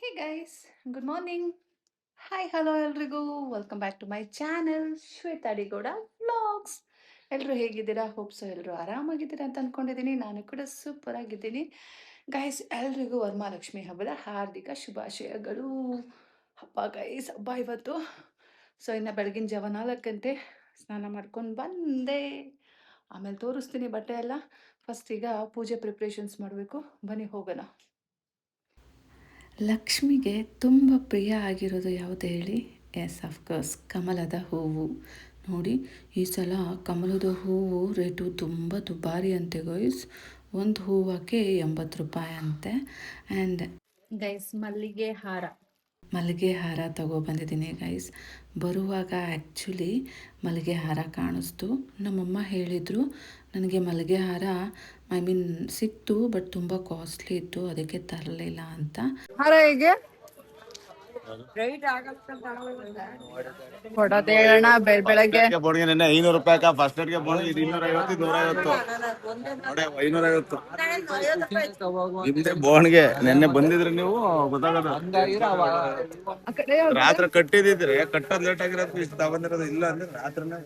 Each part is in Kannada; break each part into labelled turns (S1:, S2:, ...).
S1: ಹೇ guys, good morning. Hi hello ಎಲ್ರಿಗೂ, welcome back to my channel Shweta Adigowda vlogs. ಎಲ್ಲರೂ ಹೇಗಿದ್ದೀರಾ? ಹೋಪ್ಸು ಎಲ್ಲರೂ ಆರಾಮಾಗಿದ್ದೀರಾ ಅಂತ ಅಂದ್ಕೊಂಡಿದ್ದೀನಿ. ನಾನು ಕೂಡ ಸೂಪರ್ ಆಗಿದ್ದೀನಿ. ಗೈಸ್, ಎಲ್ರಿಗೂ ವರಮಹಾಲಕ್ಷ್ಮಿ ಹಬ್ಬದ ಹಾರ್ದಿಕ ಶುಭಾಶಯಗಳು. ಹಬ್ಬ ಗೈಸ್, ಹಬ್ಬ ಇವತ್ತು. ಸೊ ಇನ್ನು ಬೆಳಗಿನ ಜಾವ 4 ಗಂಟೆ ಸ್ನಾನ ಮಾಡ್ಕೊಂಡು ಬಂದೆ. ಆಮೇಲೆ ತೋರಿಸ್ತೀನಿ ಬಟ್ಟೆ ಎಲ್ಲ. ಫಸ್ಟ್ ಈಗ ಪೂಜೆ ಪ್ರಿಪ್ರೇಷನ್ಸ್ ಮಾಡಬೇಕು. ಬನ್ನಿ ಹೋಗೋಣ. ಲಕ್ಷ್ಮಿಗೆ ತುಂಬ ಪ್ರಿಯ ಆಗಿರೋದು ಯಾವುದು ಹೇಳಿ? ಎಸ್, ಅಫ್ಕೋರ್ಸ್ ಕಮಲದ ಹೂವು. ನೋಡಿ, ಈ ಸಲ ಕಮಲದ ಹೂವು ರೇಟು ತುಂಬ ದುಬಾರಿ ಅಂತೆ ಗೈಸ್. ಒಂದು ಹೂವಕ್ಕೆ 80 ರೂಪಾಯಿ ಅಂತೆ. ಆ್ಯಂಡ್ ಗೈಸ್, ಮಲ್ಲಿಗೆ ಹಾರ ತಗೊಬಂದಿದ್ದೀನಿ ಗೈಸ್. ಬರುವಾಗ ಆ್ಯಕ್ಚುಲಿ ಮಲ್ಲಿಗೆ ಹಾರ ಕಾಣಿಸ್ತು. ನಮ್ಮಮ್ಮ ಹೇಳಿದರು ನನಗೆ ಮಲ್ಲಿಗೆ ಹಾರ ಸಿಕ್ತು, ಬಟ್ ತುಂಬ ಕಾಸ್ಟ್ಲಿ ಇತ್ತು, ಅದಕ್ಕೆ ತರಲಿಲ್ಲ ಅಂತ. ಹಾರ ಹೇಗೆ ಕೊಡೋದೇಳಣ್ಣ ಬೆಳಗ್ಗೆ
S2: ಬೋಣಿಗೆ ನೆನ್ನೆ 500 ರೂಪಾಯಿ ಫಸ್ಟ್ ಏಡ್ಗೆ ಬೋಣಿಗೆ 250 250 ನಿಮ್ದೆ ಬೋಣಿಗೆ ನೆನ್ನೆ ಬಂದಿದ್ರಿ ನೀವು ಗೊತ್ತಾಗದ. ರಾತ್ರಿ ಕಟ್ಟಿದಿದ್ರೆ ಕಟ್ಟೋದ್ ಲೇಟ್ ಆಗಿರೋದು ಇಷ್ಟು ತಗೊಂಡಿರೋದು. ಇಲ್ಲ ಅಂದ್ರೆ ರಾತ್ರಿನೇ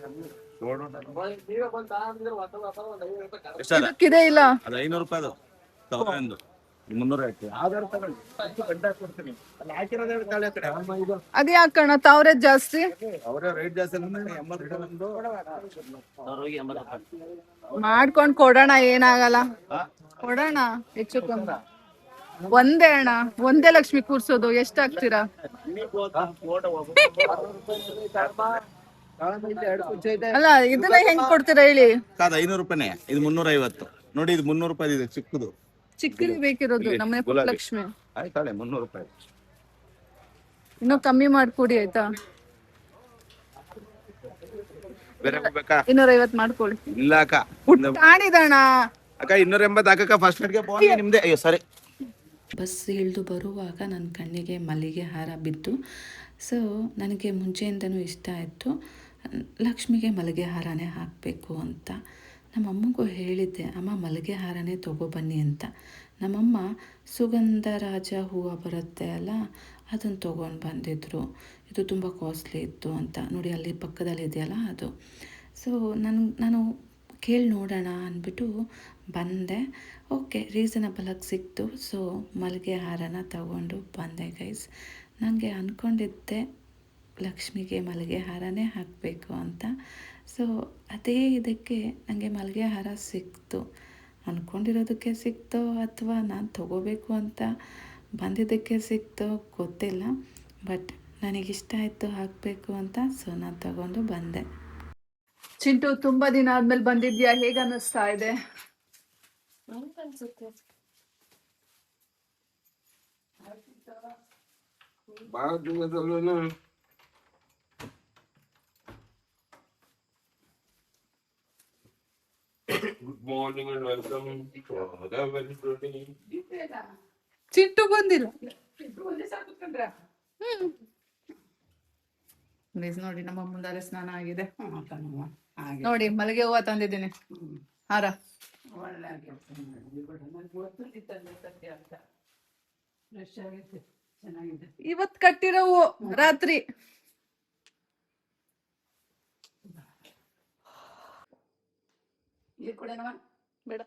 S1: ಇದೆ ಇಲ್ಲ.
S2: ಅದು 500 ರೂಪಾಯಿ ಅದು ತಗೊಂಡು 300 ಹಾಕಿ ಆಧಾರ್ ತಗೊಂಡು ಕೊಡ್ತೀನಿ. ಅಲ್ಲಿ ಹಾಕಿರೋದೇ ತಾಳೆ ಕಡೆ
S1: ಅದು ಯಾಕಣ್ಣ ತಾವ್ರೆ ಜಾಸ್ತಿ?
S2: ಅವರೇ ರೇಟ್ ಜಾಸ್ತಿ 80
S1: ಮಾಡ್ಕೊಂಡ್ ಕೊಡೋಣ, ಏನಾಗಲ್ಲ, ಕೊಡೋಣ. ಹೆಚ್ಚು ಕಮ್ಮಿ ಒಂದೇ ಅಣ್ಣ, ಒಂದೇ ಲಕ್ಷ್ಮಿ ಕೂರ್ಸೋದು. ಎಷ್ಟಾಗ್ತೀರಾ? ಅಲ್ಲ, ಇದನ್ನ ಹೆಂಗ್ ಕೊಡ್ತೀರಾ ಹೇಳಿ?
S2: 500 ರೂಪಾಯಿನೇ. ಇದು 350 ನೋಡಿ. ಇದು 300 ರೂಪಾಯಿ ಇದೆ ಚಿಕ್ಕದು.
S1: ಚಿಕ್ಕದು ಬೇಕಿರೋದು ನಮ್ಮನೆ ಲಕ್ಷ್ಮಿ.
S2: ಆಯ್ತಾಳೆ 300 ರೂಪಾಯಿ.
S1: ಇನ್ನೂ ಕಮ್ಮಿ ಮಾಡ್ಕೊಡಿ ಆಯ್ತಾ?
S2: ಬೇರೆ ಬೇಕಾ?
S1: 250 ಮಾಡ್ಕೊಳ್ಳಿ.
S2: ಇಲ್ಲ ಅಕ್ಕ,
S1: ಕಾಣಿದಣ್ಣ
S2: ಅಕ್ಕ 280 ಹಾಕಕ್ಕ. ಫಸ್ಟ್ ಏಡ್ಗೆ ಬೋಣಿಗೆ ನಿಮ್ದೆ. ಅಯ್ಯೋ ಸರಿ.
S1: ಬಸ್ ಇಳಿದು ಬರುವಾಗ ನನ್ನ ಕಣ್ಣಿಗೆ ಮಲ್ಲಿಗೆ ಹಾರ ಬಿದ್ದು. ಸೊ ನನಗೆ ಮುಂಚೆಯಿಂದನೂ ಇಷ್ಟ ಆಯಿತು ಲಕ್ಷ್ಮಿಗೆ ಮಲ್ಲಿಗೆ ಹಾರನೇ ಹಾಕಬೇಕು ಅಂತ. ನಮ್ಮಮ್ಮಗೂ ಹೇಳಿದ್ದೆ, ಅಮ್ಮ ಮಲ್ಲಿಗೆ ಹಾರನೇ ತೊಗೊಬನ್ನಿ ಅಂತ. ನಮ್ಮಮ್ಮ ಸುಗಂಧರಾಜ ಹೂವು ಬರುತ್ತೆ ಅಲ್ಲ, ಅದನ್ನು ತೊಗೊಂಡು ಬಂದಿದ್ದರು. ಇದು ತುಂಬ ಕಾಸ್ಟ್ಲಿ ಇತ್ತು ಅಂತ. ನೋಡಿ, ಅಲ್ಲಿ ಪಕ್ಕದಲ್ಲಿ ಇದೆಯಲ್ಲ ಅದು. ಸೊ ನಾನು ಕೇಳಿ ನೋಡೋಣ ಅಂದ್ಬಿಟ್ಟು ಬಂದೆ. ಓಕೆ, ರೀಸನಬಲಾಗಿ ಸಿಕ್ತು. ಸೊ ಮಲ್ಲಿಗೆ ಹಾರನ ತಗೊಂಡು ಬಂದೆ ಗೈಸ್. ನನಗೆ ಅಂದ್ಕೊಂಡಿದ್ದೆ ಲಕ್ಷ್ಮಿಗೆ ಮಲ್ಲಿಗೆ ಹಾರನೇ ಹಾಕಬೇಕು ಅಂತ. ಸೊ ಅದೇ ಇದಕ್ಕೆ ನನಗೆ ಮಲ್ಲಿಗೆ ಹಾರ ಸಿಕ್ತು. ಅಂದ್ಕೊಂಡಿರೋದಕ್ಕೆ ಸಿಕ್ತೋ ಅಥವಾ ನಾನು ತೊಗೋಬೇಕು ಅಂತ ಬಂದಿದ್ದಕ್ಕೆ ಸಿಕ್ತೋ ಗೊತ್ತಿಲ್ಲ, ಬಟ್ ನನಗಿಷ್ಟ ಆಯಿತು ಹಾಕಬೇಕು ಅಂತ. ಸೊ ನಾನು ತಗೊಂಡು ಬಂದೆ. ಚಿಂಟು, ತುಂಬ ದಿನ ಆದ್ಮೇಲೆ ಬಂದಿದ್ಯಾ, ಹೇಗೆ ಅನ್ನಿಸ್ತಾ ಇದೆ?
S3: Good morning and welcome to the very today.
S1: Chintu ಬಂದಿಲ್ಲ. ನೋಡಿ, ನಮ್ಮ ಮುಂದಾಲೆ ಸ್ನಾನ ಆಗಿದೆ. ನೋಡಿ, ಮಲ್ಲಿಗೆ ಹೂವು ತಂದಿದ್ದೀನಿ, ಹಾರ. ಇವತ್ ಕಟ್ಟಿರೋ ಹೂವು ರಾತ್ರಿ. ಬೇಡ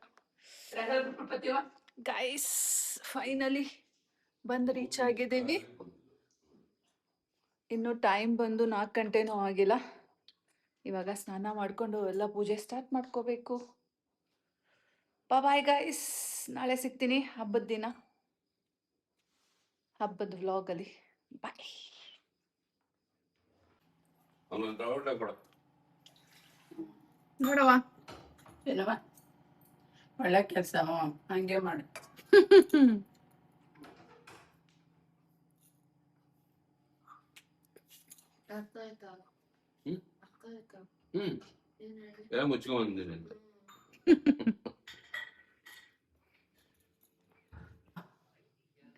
S1: ಗೈಸ್, ಫೈನಲಿ ಬಂದು ರೀಚ್ ಆಗಿದ್ದೀವಿ. ಇನ್ನು ಟೈಮ್ ಬಂದು 4 ಗಂಟೆನೂ ಆಗಿಲ್ಲ. ಇವಾಗ ಸ್ನಾನ ಮಾಡಿಕೊಂಡು ಎಲ್ಲ ಪೂಜೆ ಸ್ಟಾರ್ಟ್ ಮಾಡ್ಕೋಬೇಕು. ಬಾಯ್ ಗೈಸ್, ನಾಳೆ ಸಿಗ್ತೀನಿ ಹಬ್ಬದ ದಿನ, ಹಬ್ಬದ ವ್ಲಾಗಲ್ಲಿ. ಬಾಯ್. ನೋಡವ
S4: ಏನವ ಒಳ್ಳೆ ಕೆಲಸ, ಹಂಗೆ ಮಾಡು.
S3: ಮುಚ್ಕೊಂಡ್ಬಂದಿನಿ.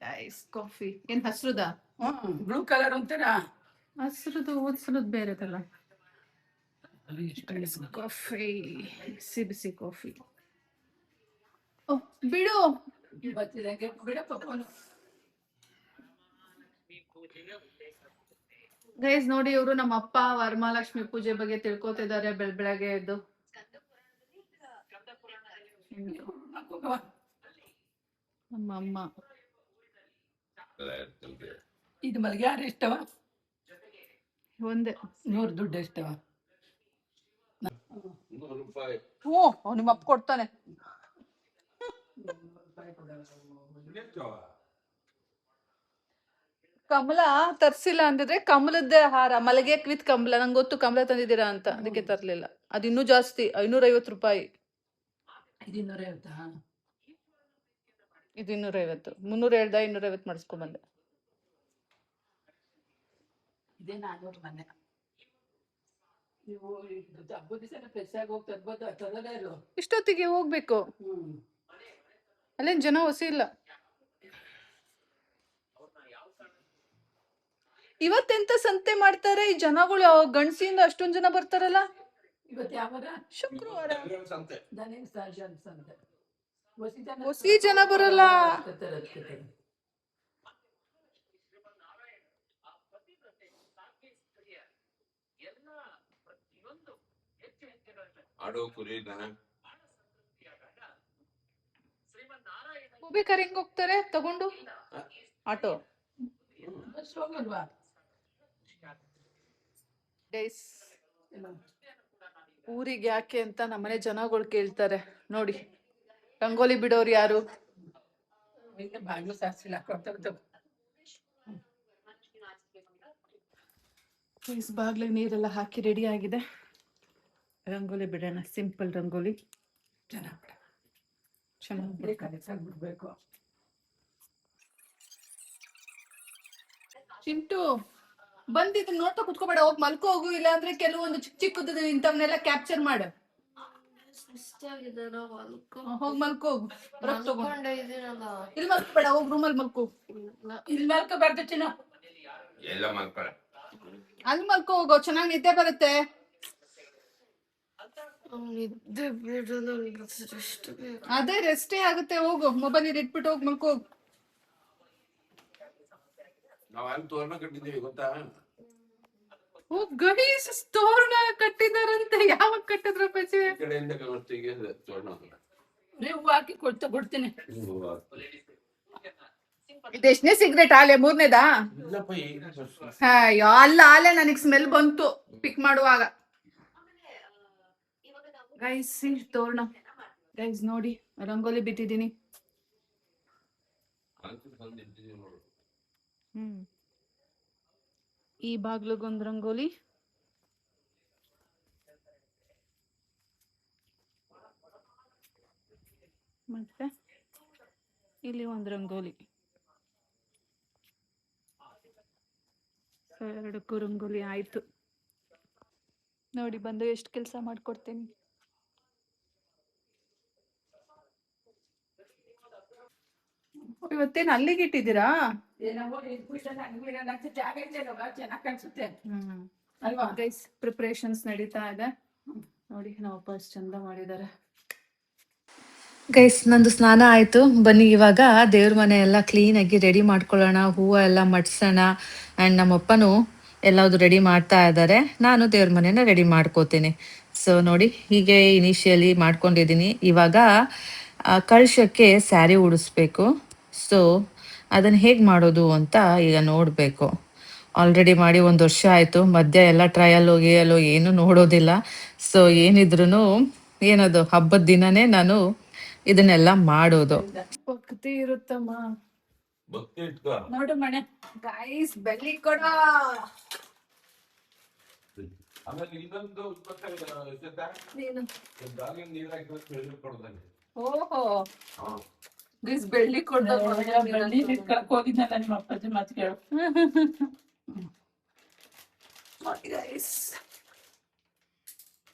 S1: ಗೈಸ್, ಕಾಫಿ ಏನ್ ಹಸ್ರುದ?
S4: ಬ್ಲೂ ಕಲರ್ ಅಂತೀರಾ?
S1: ಹಸ್ರುದು ಓದ್ಸಲುದು ಬೇರೆದಲ್ಲ. ಕಾಫಿ, ಬಿಸಿ ಬಿಸಿ ಕಾಫಿ. ಬಿಡು,
S4: ಬರ್ತಿದಂಗೆ ಬಿಡಪ್ಪ ಫೋನು.
S5: ಗೈಸ್ ನೋಡಿ, ಇವರು ನಮ್ಮ ಅಪ್ಪ ವರಮಹಾಲಕ್ಷ್ಮಿ ಪೂಜೆ ಬಗ್ಗೆ ತಿಳ್ಕೊತಿದ್ದಾರೆ ಬೆಳಗ್ಗೆ ಎದ್ದು. ನಮ್ಮ ಅಮ್ಮ
S4: ಇದು ಮಲ್ಗೆ ಯಾರು ಇಷ್ಟವ?
S5: ಒಂದೇ
S4: 100 ದುಡ್ಡು ಇಷ್ಟವ?
S3: ₹100.
S5: ಹ್ಞೂ ನಿಮ್ಮ ಅಪ್ಪ ಕೊಡ್ತಾನೆ. ಕಮಲ ತರ್ಸಿಲ್ಲ ಅಂದಿದ್ರೆ ಕಮಲದ್ದೇ ಹಾರ, ಮಲಗೆ ವಿತ್ ಕಮಲ. ನಂಗೆ ಗೊತ್ತು ಕಮಲ ತಂದಿದ್ದೀರಾ ಅಂತ, ಅದಕ್ಕೆ ತರ್ಲಿಲ್ಲ. ಅದು ಇನ್ನೂ ಜಾಸ್ತಿ, ₹550.
S4: ಇದು 250.
S5: ಇದು 250. 300 ಹೇಳ್ದ, 250 ಮಾಡಿಸ್ಕೊಂಬಂದೆ.
S4: ಇದೇ 400 ಮೊನ್ನೆ. ನೀವು ಹಬ್ಬದ ದಿವಸ ಫ್ರೆಶ್ ಆಗಿ ಹೋಗಿ ತರ್ಬೋದು, ತರೋದೇ ಇರು.
S5: ಇಷ್ಟೊತ್ತಿಗೆ ಹೋಗ್ಬೇಕು, ಅಲ್ಲೇನ್ ಜನ ಹೊಸಿ ಇಲ್ಲ. ಇವತ್ತೆಂತ ಸಂತೆ ಮಾಡ್ತಾರೆ ಈ ಜನಗಳು? ಗಂಡಸಿಂದ ಅಷ್ಟೊಂದ್ ಜನ ಬರ್ತಾರಲ್ಲ.
S4: ಇವತ್ತು ಯಾವಾಗ?
S5: ಶುಕ್ರವಾರ.
S3: ಸಂತೆ.
S4: ದನಿನ್ ಸಂತೆ.
S5: ಹೊಸಿ ಜನ ಬರಲ್ಲ.
S3: ಆಡೋ ಕುರಿ ದನ
S5: ಬೇಕಾದ್ರೆ ಹೆಂಗ್ ಹೋಗ್ತಾರೆ ತಗೊಂಡು? ಆಟೋ.
S4: ಬಸ್ ಹೋಗಲ್ವಾ?
S5: ಡೇಸ್ ಊರಿಗೆ ಯಾಕೆ ಅಂತ ನಮ್ಮನೆ ಜನಗಳು ಕೇಳ್ತಾರೆ. ನೋಡಿ, ರಂಗೋಲಿ ಬಿಡೋರು ಯಾರು?
S4: ಬಾಗಿಲು ಸಾರಿಸಿಲ್ಲ,
S5: ಬಾಗ್ಲಿಗೆ ನೀರೆಲ್ಲ ಹಾಕಿ ರೆಡಿ ಆಗಿದೆ. ರಂಗೋಲಿ ಬಿಡೋಣ, ಸಿಂಪಲ್ ರಂಗೋಲಿ. ಚೆನ್ನಾಗಿ
S4: ಬಿಡ್ಬೇಕು.
S5: ಚಿಂಟು ಬಂದಿದ್ದು ನೋಡ್ತಾ ಕುತ್ಕೋಬೇಡ, ಹೋಗಿ ಮಲ್ಕೋ ಹೋಗು. ಇಲ್ಲ ಅಂದ್ರೆ ಕೆಲವೊಂದು ಚಿಕ್ಕ ಚಿಕ್ಕದ ಇಂಥವನ್ನೆಲ್ಲ ಕ್ಯಾಪ್ಚರ್ ಮಾಡು. ಹೋಗಿ ಮಲ್ಕೋ ಹೋಗು. ಇಲ್ಲಿ ಮಲ್ಕೋಬೇಡ, ಹೋಗಿ ರೂಮಲ್ಲಿ ಮಲ್ಕೋ.
S4: ಇಲ್ಲಿ ಮಲ್ಕೋಬಾರ್ದು ಚಿನ್ನ.
S3: ಎಲ್ಲ ಮಕ್ಕಳ
S5: ಅಲ್ಲಿ ಮಲ್ಕೋ ಹೋಗೋ, ಚೆನ್ನಾಗಿ ನಿದ್ದೆ ಬರುತ್ತೆ. ಅದೇ ರೆಸ್ಟೇ ಆಗುತ್ತೆ. ಹೋಗು, ಮೊಬೈಲ್ ಇಟ್ಬಿಟ್ಟು ಹೋಗಿ ಮಲ್ಕೋ ಹೋಗು.
S3: ನಾವ್ ಅಲ್ಲಿ ತೋರಣ ಕಟ್ಟಿದ್ದೀವಿ ಗೊತ್ತಾ?
S5: ಓ ಗಣೇಶ್, ತೋರಣ ಕಟ್ಟಿದಾರಂತೆ. ಯಾವಾಗ ಕಟ್ಟಿದ್ರ ಪಚೆ?
S3: ಈ ಕಡೆಯಿಂದ ಕಮರ್ತಿಗೆ ತೋರಣ
S4: ನೀವು ಹಾಕಿ ಕೊಡ್ತೀನಿ.
S5: ಇದೆಷ್ಟನೇ ಸಿಗರೇಟ್? ಆಲೆ 3ನೇದಾ?
S3: ಇಲ್ಲಪ್ಪ, ಈಗ
S5: ಅಯ್ಯೋ ಅಲ್ಲ, ಆಲೆ ನನಗ್ ಸ್ಮೆಲ್ ಬಂತು ಪಿಕ್ ಮಾಡುವಾಗ. ಗೈಸ್ ತೋರಣ, ಗೈಸ್ ನೋಡಿ ರಂಗೋಲಿ ಬಿಟ್ಟಿದ್ದೀನಿ. ಈ ಬಾಗ್ಲಿಗೊಂದು ರಂಗೋಲಿ, ಮತ್ತೆ ಇಲ್ಲಿ ಒಂದು ರಂಗೋಲಿ. ಸೊ 2ಕ್ಕೂ ರಂಗೋಲಿ ಆಯ್ತು. ನೋಡಿ ಬಂದು ಎಷ್ಟು ಕೆಲಸ ಮಾಡ್ಕೊಡ್ತೀನಿ. ಇವತ್ತೇನು ಅಲ್ಲಿಗೆ ಇಟ್ಟಿದ್ದೀರಾ?
S4: ಜಾಗ ಇದೆಯಲ್ವಾ, ಚೆನ್ನಾಗಿ ಕಾಣಿಸುತ್ತೆ ಅಲ್ವಾ?
S5: ಗೈಸ್ ಪ್ರಿಪರೇಷನ್ಸ್ ನಡೀತಾ ಇದೆ. ನೋಡಿ ನಮ್ಮ ಅಪ್ಪ ಎಷ್ಟು ಚಂದ ಮಾಡಿದ್ದಾರೆ. ಗೈಸ್ ನಂದು ಸ್ನಾನ ಆಯಿತು. ಬನ್ನಿ ಇವಾಗ ದೇವ್ರ ಮನೆ ಎಲ್ಲ ಕ್ಲೀನಾಗಿ ರೆಡಿ ಮಾಡ್ಕೊಳ್ಳೋಣ. ಹೂವು ಎಲ್ಲ ಮಡ್ಸೋಣ. ಆ್ಯಂಡ್ ನಮ್ಮಪ್ಪನೂ ಎಲ್ಲದು ರೆಡಿ ಮಾಡ್ತಾ ಇದ್ದಾರೆ. ನಾನು ದೇವ್ರ ಮನೆನ ರೆಡಿ ಮಾಡ್ಕೋತೀನಿ. ಸೊ ನೋಡಿ, ಹೀಗೆ ಇನಿಷಿಯಲಿ ಮಾಡ್ಕೊಂಡಿದ್ದೀನಿ. ಇವಾಗ ಕಳಶಕ್ಕೆ ಸ್ಯಾರಿ ಉಡಿಸ್ಬೇಕು. ಸೊ ಅದನ್ನು ಹೇಗೆ ಮಾಡೋದು ಅಂತ ಈಗ ನೋಡಬೇಕು. ಆಲ್ರೆಡಿ ಮಾಡಿ 1 ವರ್ಷ ಆಯಿತು. ಮಧ್ಯ ಎಲ್ಲ ಟ್ರಯಲ್ಲು ಗೀಯಲ್ಲು ಏನು ನೋಡೋದಿಲ್ಲ. ಸೊ ಏನಿದ್ರು ಏನದು ಹಬ್ಬದ ದಿನನೇ ನಾನು ಇದನ್ನೆಲ್ಲ ಮಾಡೋದು. ಭಕ್ತಿ ಇರುತ್ತಮ್ಮ.
S3: ಭಕ್ತಿ ಇಟ್ಕೋ.
S4: ನೋಡು ಮನೆ.
S5: ಗೈಸ್ ಬೆಳ್ಳಿ ಕೊಡ.
S3: ಆಮೇಲೆ ಇನ್ನೊಂದು ಬಾಗಿನ ನೀರ್ ಹಾಕಿದ್ರೆ ಬೆಳ್ಳಿ ಕೊಡೋದಂಗೆ.
S5: ಓಹೋ ಗೈಸ್ ಬೆಳ್ಳಿ ಕೊಡ.
S4: ಬಳ್ಳಿ ಇಟ್ಕೊಳಕ್ ಹೋಗಿದ್ನಲ್ಲ ನಿಮ್ಮ ಅಪ್ಪಾಜಿ ಮಾತು ಕೇಳು.
S5: ನೋಡಿ ಗೈಸ್,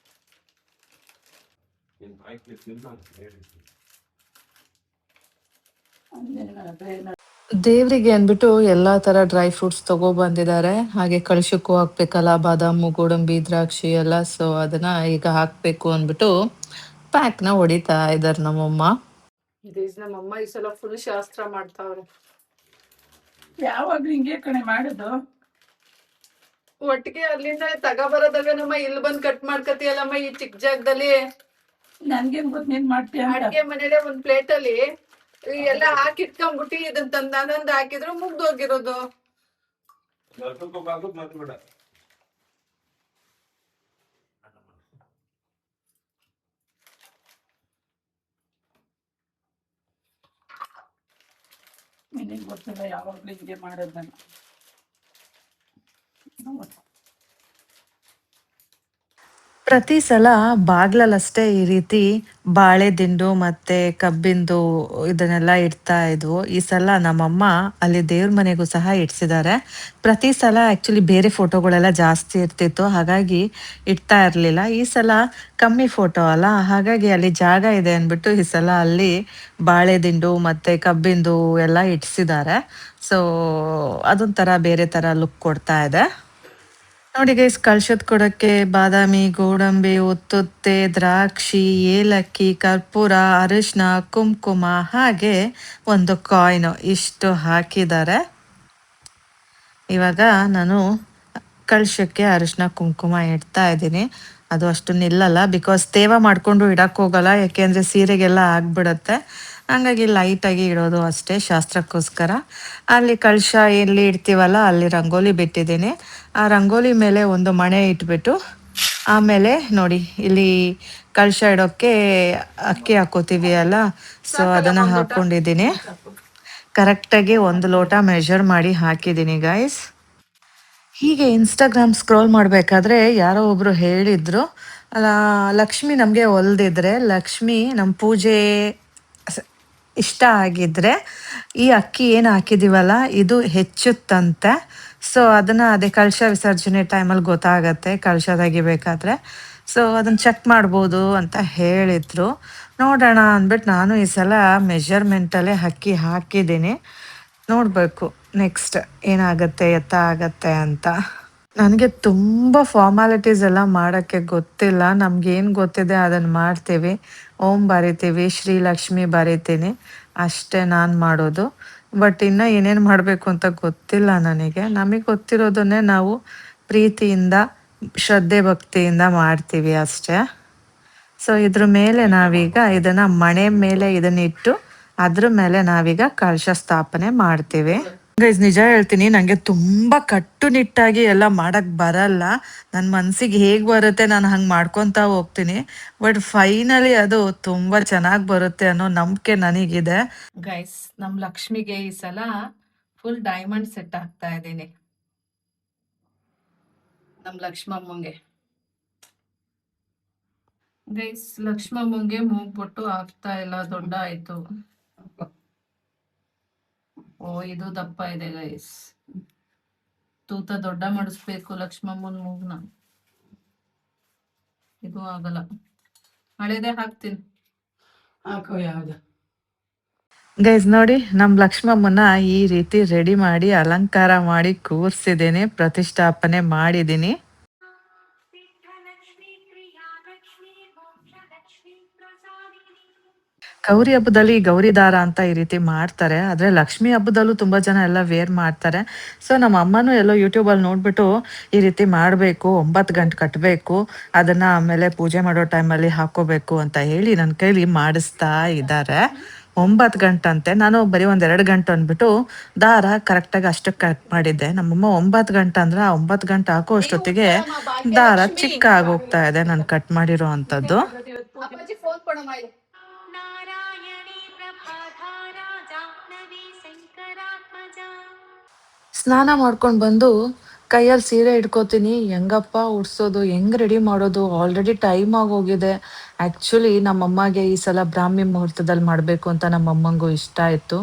S3: ನೀನ್ ಹಾಕಿ ತಿನ್ನ ಹೇಳಿ.
S5: ದೇವರಿಗೆ ಅಂದ್ಬಿಟ್ಟು ಎಲ್ಲಾ ತರ ಡ್ರೈ ಫ್ರೂಟ್ಸ್ ತಗೊಬಂದಿದ್ದಾರೆ. ಹಾಗೆ ಕಳಶಕ್ಕೂ ಹಾಕ್ಬೇಕಲ್ಲ, ಬಾದಾಮು, ಗೋಡಂಬಿ, ದ್ರಾಕ್ಷಿ ಎಲ್ಲ. ಸೊ ಅದನ್ನ ಈಗ ಹಾಕ್ಬೇಕು ಅಂದ್ಬಿಟ್ಟು ಪ್ಯಾಕ್ನ ಹೊಡಿತಾ ಇದ್ದಾರೆ ನಮ್ಮಮ್ಮ. ನಮ್ಮಮ್ಮ ಈ ಸಲ ಫುಲ್ ಶಾಸ್ತ್ರ ಮಾಡ್ತಾವ್ರೆ.
S4: ಯಾವಾಗ್ಲೂ ಹಿಂಗೆ ಕಣೆ ಮಾಡೋದು.
S5: ಒಟ್ಟಿಗೆ ಅಲ್ಲಿಂದ ತಗೋಬರೋದಲ್ವೇನಮ್ಮ, ಇಲ್ಲಿ ಬಂದ್ ಕಟ್ ಮಾಡ್ಕತಿಯಲ್ಲಮ್ಮ ಈ ಚಿಕ್ಕ ಜಾಗದಲ್ಲಿ.
S4: ನನ್ಗೇನ್ ಗೊತ್ತು ನೀನ್ ಮಾಡ್ತೀಯ ಅಂತ.
S5: ಅಡ್ಗೆ ಮನೇಲೆ ಒಂದ್ ಪ್ಲೇಟ್ ಅಲ್ಲಿ ಎಲ್ಲ ಹಾಕಿಟ್ಕೊಂಡ್ಬಿಟ್ಟು ಇದನ್ನ ತಂದು ಆನಂದ್ ಹಾಕಿದ್ರು ಮುಗ್ದೋಗಿರೋದು.
S3: ಮಾತಾಡ.
S4: ನಿನಗೆ ಗೊತ್ತಿಲ್ಲ ಯಾವಾಗ್ಲೂ ಹಿಂಗೆ ಮಾಡೋದು ನಾನು.
S5: ಪ್ರತಿ ಸಲ ಬಾಗ್ಲಲ್ಲಷ್ಟೇ ಈ ರೀತಿ ಬಾಳೆ ದಿಂಡು ಮತ್ತೆ ಕಬ್ಬಿಂದು ಇದನ್ನೆಲ್ಲ ಇಡ್ತಾ ಇದ್ವು. ಈ ಸಲ ನಮ್ಮಮ್ಮ ಅಲ್ಲಿ ದೇವ್ರ ಮನೆಗೂ ಸಹ ಇಡ್ಸಿದ್ದಾರೆ. ಪ್ರತಿ ಸಲ ಆ್ಯಕ್ಚುಲಿ ಬೇರೆ ಫೋಟೋಗಳೆಲ್ಲ ಜಾಸ್ತಿ ಇರ್ತಿತ್ತು, ಹಾಗಾಗಿ ಇಡ್ತಾ ಇರಲಿಲ್ಲ. ಈ ಸಲ ಕಮ್ಮಿ ಫೋಟೋ ಅಲ್ಲ, ಹಾಗಾಗಿ ಅಲ್ಲಿ ಜಾಗ ಇದೆ ಅಂದ್ಬಿಟ್ಟು ಈ ಸಲ ಅಲ್ಲಿ ಬಾಳೆ ದಿಂಡು ಮತ್ತು ಕಬ್ಬಿಂದು ಎಲ್ಲ ಇಡ್ಸಿದ್ದಾರೆ. ಸೊ ಅದೊಂಥರ ಬೇರೆ ಥರ ಲುಕ್ ಕೊಡ್ತಾ ಇದೆ. ನೋಡಿ ಗೈಸ್, ಕಳ್ಶದ್ ಕೊಡಕ್ಕೆ ಬಾದಾಮಿ, ಗೋಡಂಬಿ, ಉತ್ತುತ್ತೆ, ದ್ರಾಕ್ಷಿ, ಏಲಕ್ಕಿ, ಕರ್ಪೂರ, ಅರಿಶಿನ, ಕುಂಕುಮ ಹಾಗೆ ಒಂದು ಕಾಯಿನು ಇಷ್ಟು ಹಾಕಿದ್ದಾರೆ. ಇವಾಗ ನಾನು ಕಳಶಕ್ಕೆ ಅರಿಶಿನ ಕುಂಕುಮ ಇಡ್ತಾ ಇದ್ದೀನಿ. ಅದು ಅಷ್ಟು ನಿಲ್ಲಲ್ಲ, ಬಿಕಾಸ್ ತೇವ ಮಾಡಿಕೊಂಡು ಇಡಕ್ಕೆ ಹೋಗಲ್ಲ, ಯಾಕೆಂದರೆ ಸೀರೆಗೆಲ್ಲ ಆಗ್ಬಿಡುತ್ತೆ. ಹಂಗಾಗಿ ಲೈಟಾಗಿ ಇಡೋದು ಅಷ್ಟೇ ಶಾಸ್ತ್ರಕ್ಕೋಸ್ಕರ. ಅಲ್ಲಿ ಕಳಶ ಎಲ್ಲಿ ಇಡ್ತೀವಲ್ಲ ಅಲ್ಲಿ ರಂಗೋಲಿ ಬಿಟ್ಟಿದ್ದೀನಿ. ಆ ರಂಗೋಲಿ ಮೇಲೆ ಒಂದು ಮಣೆ ಇಟ್ಬಿಟ್ಟು ಆಮೇಲೆ ನೋಡಿ ಇಲ್ಲಿ ಕಳಶ ಇಡೋಕ್ಕೆ ಅಕ್ಕಿ ಹಾಕೋತೀವಿ ಅಲ್ಲ, ಸೊ ಅದನ್ನು ಹಾಕ್ಕೊಂಡಿದ್ದೀನಿ. ಕರೆಕ್ಟಾಗಿ 1 ಲೋಟ ಮೆಷರ್ ಮಾಡಿ ಹಾಕಿದ್ದೀನಿ ಗೈಸ್. ಹೀಗೆ ಇನ್ಸ್ಟಾಗ್ರಾಮ್ ಸ್ಕ್ರೋಲ್ ಮಾಡಬೇಕಾದ್ರೆ ಯಾರೋ ಒಬ್ಬರು ಹೇಳಿದರು, ಲಕ್ಷ್ಮಿ ನಮಗೆ ಒಲ್ದಿದ್ರೆ, ಲಕ್ಷ್ಮಿ ನಮ್ಮ ಪೂಜೆ ಇಷ್ಟ ಆಗಿದ್ರೆ ಈ ಅಕ್ಕಿ ಏನು ಹಾಕಿದ್ದೀವಲ್ಲ ಇದು ಹೆಚ್ಚುತ್ತಂತೆ. ಸೊ ಅದನ್ನು ಅದೇ ಕಳಶ ವಿಸರ್ಜನೆ ಟೈಮಲ್ಲಿ ಗೊತ್ತಾಗತ್ತೆ ಕಳಶ ತೆಗಿಬೇಕಾದ್ರೆ. ಸೊ ಅದನ್ನು ಚೆಕ್ ಮಾಡ್ಬೋದು ಅಂತ ಹೇಳಿದರು. ನೋಡೋಣ ಅಂದ್ಬಿಟ್ಟು ನಾನು ಈ ಸಲ ಮೆಷರ್ಮೆಂಟಲ್ಲೇ ಅಕ್ಕಿ ಹಾಕಿದ್ದೀನಿ. ನೋಡಬೇಕು ನೆಕ್ಸ್ಟ್ ಏನಾಗುತ್ತೆ ಎತ್ತ ಆಗತ್ತೆ ಅಂತ. ನನಗೆ ತುಂಬ ಫಾರ್ಮಾಲಿಟೀಸ್ ಎಲ್ಲ ಮಾಡೋಕ್ಕೆ ಗೊತ್ತಿಲ್ಲ. ನಮಗೇನು ಗೊತ್ತಿದೆ ಅದನ್ನು ಮಾಡ್ತೀವಿ. ಓಂ ಬರಿತೀವಿ, ಶ್ರೀಲಕ್ಷ್ಮಿ ಬರಿತೀನಿ, ಅಷ್ಟೇ ನಾನು ಮಾಡೋದು. ಬಟ್ ಇನ್ನೂ ಏನೇನು ಮಾಡಬೇಕು ಅಂತ ಗೊತ್ತಿಲ್ಲ ನನಗೆ. ನಮಗೆ ಗೊತ್ತಿರೋದನ್ನೇ ನಾವು ಪ್ರೀತಿಯಿಂದ ಶ್ರದ್ಧೆ ಭಕ್ತಿಯಿಂದ ಮಾಡ್ತೀವಿ ಅಷ್ಟೇ. ಸೊ ಇದ್ರ ಮೇಲೆ ನಾವೀಗ ಇದನ್ನು ಮಣೆ ಮೇಲೆ ಇದನ್ನಿಟ್ಟು ಅದ್ರ ಮೇಲೆ ನಾವೀಗ ಕಳಶ ಸ್ಥಾಪನೆ ಮಾಡ್ತೀವಿ. ಗೈಸ್ ನಿಜ ಹೇಳ್ತೀನಿ, ನನಗೆ ತುಂಬ ಕಟ್ಟುನಿಟ್ಟಾಗಿ ಎಲ್ಲ ಮಾಡೋಕ್ಕೆ ಬರಲ್ಲ. ನನ್ನ ಮನಸ್ಸಿಗೆ ಹೇಗೆ ಬರುತ್ತೆ ನಾನು ಹಂಗೆ ಮಾಡ್ಕೊತಾ ಹೋಗ್ತೀನಿ. ಬಟ್ ಫೈನಲಿ ಅದು ತುಂಬ ಚೆನ್ನಾಗಿ ಬರುತ್ತೆ ಅನ್ನೋ ನಂಬಿಕೆ ನನಗಿದೆ. ಗೈಸ್, ನಮ್ಮ ಲಕ್ಷ್ಮಿಗೆ ಈ ಸಲ ಫುಲ್ ಡೈಮಂಡ್ ಸೆಟ್ ಹಾಕ್ತಾ ಇದ್ದೀನಿ. ನಮ್ಮ ಲಕ್ಷ್ಮಮ್ಮಂಗೆ ಗೈಸ್, ಲಕ್ಷ್ಮಮ್ಮಂಗೆ ಮೂಗ್ಬೊಟ್ಟು ಆಗ್ತಾ ಇಲ್ಲ, ದೊಡ್ಡ ಆಯ್ತು. ಓ ಇದು ದಪ್ಪ ಇದೆ ಗೈಸ್. ತೂತ ದೊಡ್ಡ ಮಾಡಿಸ್ಬೇಕು ಲಕ್ಷ್ಮಮ್ಮನ ಮೂಗ್ನ. ಇದು ಆಗಲ್ಲ, ಹಳೇದೇ ಹಾಕ್ತೀನಿ.
S4: ಹಾಕೋ ಯಾವ್ದು.
S5: ಗೈಸ್ ನೋಡಿ, ನಮ್ಮ ಲಕ್ಷ್ಮಮ್ಮನ ಈ ರೀತಿ ರೆಡಿ ಮಾಡಿ ಅಲಂಕಾರ ಮಾಡಿ ಕೂರ್ಸಿದ್ದೀನಿ, ಪ್ರತಿಷ್ಠಾಪನೆ ಮಾಡಿದ್ದೀನಿ. ಗೌರಿ ಹಬ್ಬದಲ್ಲಿ ಗೌರಿ ದಾರ ಅಂತ ಈ ರೀತಿ ಮಾಡ್ತಾರೆ, ಆದರೆ ಲಕ್ಷ್ಮಿ ಹಬ್ಬದಲ್ಲೂ ತುಂಬ ಜನ ಎಲ್ಲ ವೇರ್ ಮಾಡ್ತಾರೆ. ಸೊ ನಮ್ಮ ಅಮ್ಮನೂ ಎಲ್ಲೋ ಯೂಟ್ಯೂಬಲ್ಲಿ ನೋಡಿಬಿಟ್ಟು ಈ ರೀತಿ ಮಾಡಬೇಕು, 9 ಗಂಟೆ ಕಟ್ಟಬೇಕು, ಅದನ್ನು ಆಮೇಲೆ ಪೂಜೆ ಮಾಡೋ ಟೈಮಲ್ಲಿ ಹಾಕೋಬೇಕು ಅಂತ ಹೇಳಿ ನನ್ನ ಕೈಲಿ ಮಾಡಿಸ್ತಾ ಇದ್ದಾರೆ. 9 ಗಂಟಂತೆ, ನಾನು ಬರೀ 1-2 ಗಂಟೆ ಅಂದ್ಬಿಟ್ಟು ದಾರ ಕರೆಕ್ಟಾಗಿ ಅಷ್ಟಕ್ಕೆ ಕಟ್ ಮಾಡಿದ್ದೆ. ನಮ್ಮಮ್ಮ 9 ಗಂಟೆ ಅಂದ್ರೆ ಆ 9 ಗಂಟೆ ಹಾಕೋ ಅಷ್ಟೊತ್ತಿಗೆ ದಾರ ಚಿಕ್ಕ ಆಗೋಗ್ತಾ ಇದೆ ನಾನು ಕಟ್ ಮಾಡಿರೋ ಅಂಥದ್ದು. ಸ್ನಾನ ಮಾಡ್ಕೊಂಡು ಬಂದು ಕೈಯಲ್ಲಿ ಸೀರೆ ಇಟ್ಕೋತೀನಿ. ಹೆಂಗಪ್ಪ ಉಡ್ಸೋದು, ಹೆಂಗೆ ರೆಡಿ ಮಾಡೋದು, ಆಲ್ರೆಡಿ ಟೈಮ್ ಆಗೋಗಿದೆ. ಆ್ಯಕ್ಚುಲಿ ನಮ್ಮಮ್ಮಗೆ ಈ ಸಲ ಬ್ರಾಹ್ಮಿ ಮುಹೂರ್ತದಲ್ಲಿ ಮಾಡಬೇಕು ಅಂತ ನಮ್ಮಮ್ಮಂಗೂ ಇಷ್ಟ ಇತ್ತು.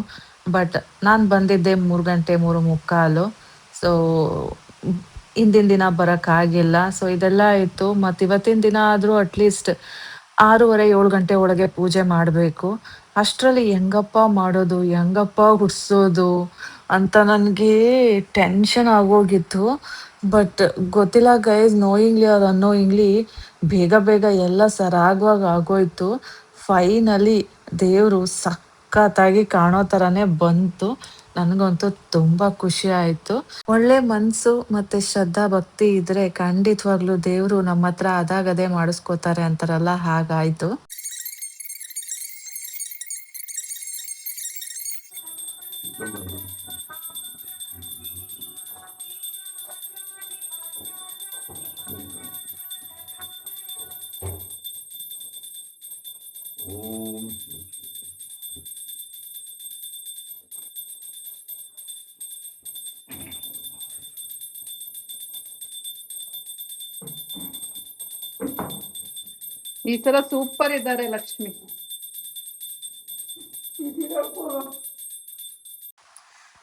S5: ಬಟ್ ನಾನು ಬಂದಿದ್ದೆ 3 ಗಂಟೆ 3:45. ಸೊ ಹಿಂದಿನ ದಿನ ಬರೋಕ್ಕಾಗಿಲ್ಲ. ಸೊ ಇದೆಲ್ಲ ಇತ್ತು. ಮತ್ತು ಇವತ್ತಿನ ದಿನ ಆದರೂ ಅಟ್ಲೀಸ್ಟ್ 6:30-7 ಗಂಟೆ ಒಳಗೆ ಪೂಜೆ ಮಾಡಬೇಕು. ಅಷ್ಟರಲ್ಲಿ ಹೆಂಗಪ್ಪ ಮಾಡೋದು, ಹೆಂಗಪ್ಪ ಉಡ್ಸೋದು ಅಂತ ನನಗೆ ಟೆನ್ಷನ್ ಆಗೋಗಿತ್ತು. ಬಟ್ ಗೊತ್ತಿಲ್ಲ ಗೈಸ್, ನೋಯಿಂಗ್ಲಿ ಆರ್ ಅನ್ನೋಯಿಂಗ್ಲಿ ಬೇಗ ಬೇಗ ಎಲ್ಲ ಸರಾಗವಾಗಿ ಆಗೋಯ್ತು. ಫೈನಲಿ ದೇವರು ಸಖತ್ತಾಗಿ ಕಾಣೋ ಥರನೇ ಬಂತು. ನನಗಂತೂ ತುಂಬ ಖುಷಿ ಆಯಿತು. ಒಳ್ಳೆ ಮನಸ್ಸು ಮತ್ತು ಶ್ರದ್ಧಾ ಭಕ್ತಿ ಇದ್ದರೆ ಖಂಡಿತವಾಗ್ಲೂ ದೇವರು ನಮ್ಮ ಹತ್ರ ಅದಾಗದೇ ಮಾಡಿಸ್ಕೋತಾರೆ ಅಂತಾರಲ್ಲ, ಹಾಗಾಯಿತು.
S4: ಈ ತರ ಸೂಪರ್ ಇದ್ದಾರೆ ಲಕ್ಷ್ಮಿ.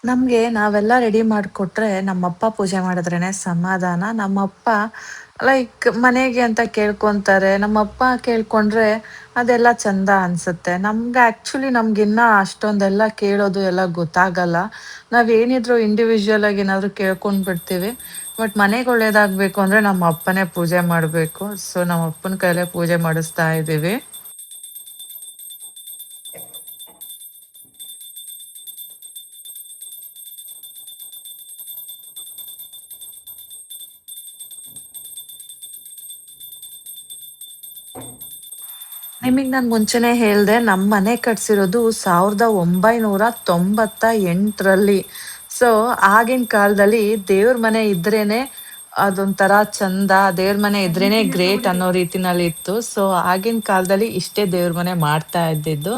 S5: ನಮಗೆ ನಾವೆಲ್ಲ ರೆಡಿ ಮಾಡಿಕೊಟ್ರೆ ನಮ್ಮಪ್ಪ ಪೂಜೆ ಮಾಡಿದ್ರೇ ಸಮಾಧಾನ. ನಮ್ಮಪ್ಪ ಲೈಕ್ ಮನೆಗೆ ಅಂತ ಕೇಳ್ಕೊತಾರೆ, ನಮ್ಮಪ್ಪ ಕೇಳ್ಕೊಂಡ್ರೆ ಅದೆಲ್ಲ ಚಂದ ಅನಿಸುತ್ತೆ. ನಮ್ಗೆ ಆ್ಯಕ್ಚುಲಿ ನಮಗಿನ್ನ ಅಷ್ಟೊಂದೆಲ್ಲ ಕೇಳೋದು ಎಲ್ಲ ಗೊತ್ತಾಗಲ್ಲ. ನಾವೇನಿದ್ರು ಇಂಡಿವಿಜುವಲ್ ಆಗಿ ಏನಾದರೂ ಕೇಳ್ಕೊಂಡು ಬಿಡ್ತೀವಿ. ಬಟ್ ಮನೆಗೆ ಒಳ್ಳೇದಾಗಬೇಕು ಅಂದರೆ ನಮ್ಮ ಅಪ್ಪನೇ ಪೂಜೆ ಮಾಡಬೇಕು. ಸೊ ನಮ್ಮ ಅಪ್ಪನ ಕೈಲೇ ಪೂಜೆ ಮಾಡಿಸ್ತಾ ಇದ್ದೀವಿ. ನಿಮಗೆ ನಾನು ಮುಂಚೆನೇ ಹೇಳಿದೆ, ನಮ್ಮ ಮನೆ ಕಟ್ಸಿರೋದು 1998ರಲ್ಲಿ. ಸೊ ಆಗಿನ ಕಾಲದಲ್ಲಿ ದೇವ್ರ ಮನೆ ಇದ್ರೇನೆ ಅದೊಂಥರ ಚಂದ, ದೇವ್ರ ಮನೆ ಇದ್ರೇನೆ ಗ್ರೇಟ್ ಅನ್ನೋ ರೀತಿನಲ್ಲಿ ಇತ್ತು. ಸೊ ಆಗಿನ ಕಾಲದಲ್ಲಿ ಇಷ್ಟೇ ದೇವ್ರ ಮನೆ ಮಾಡ್ತಾ ಇದ್ದಿದ್ದು,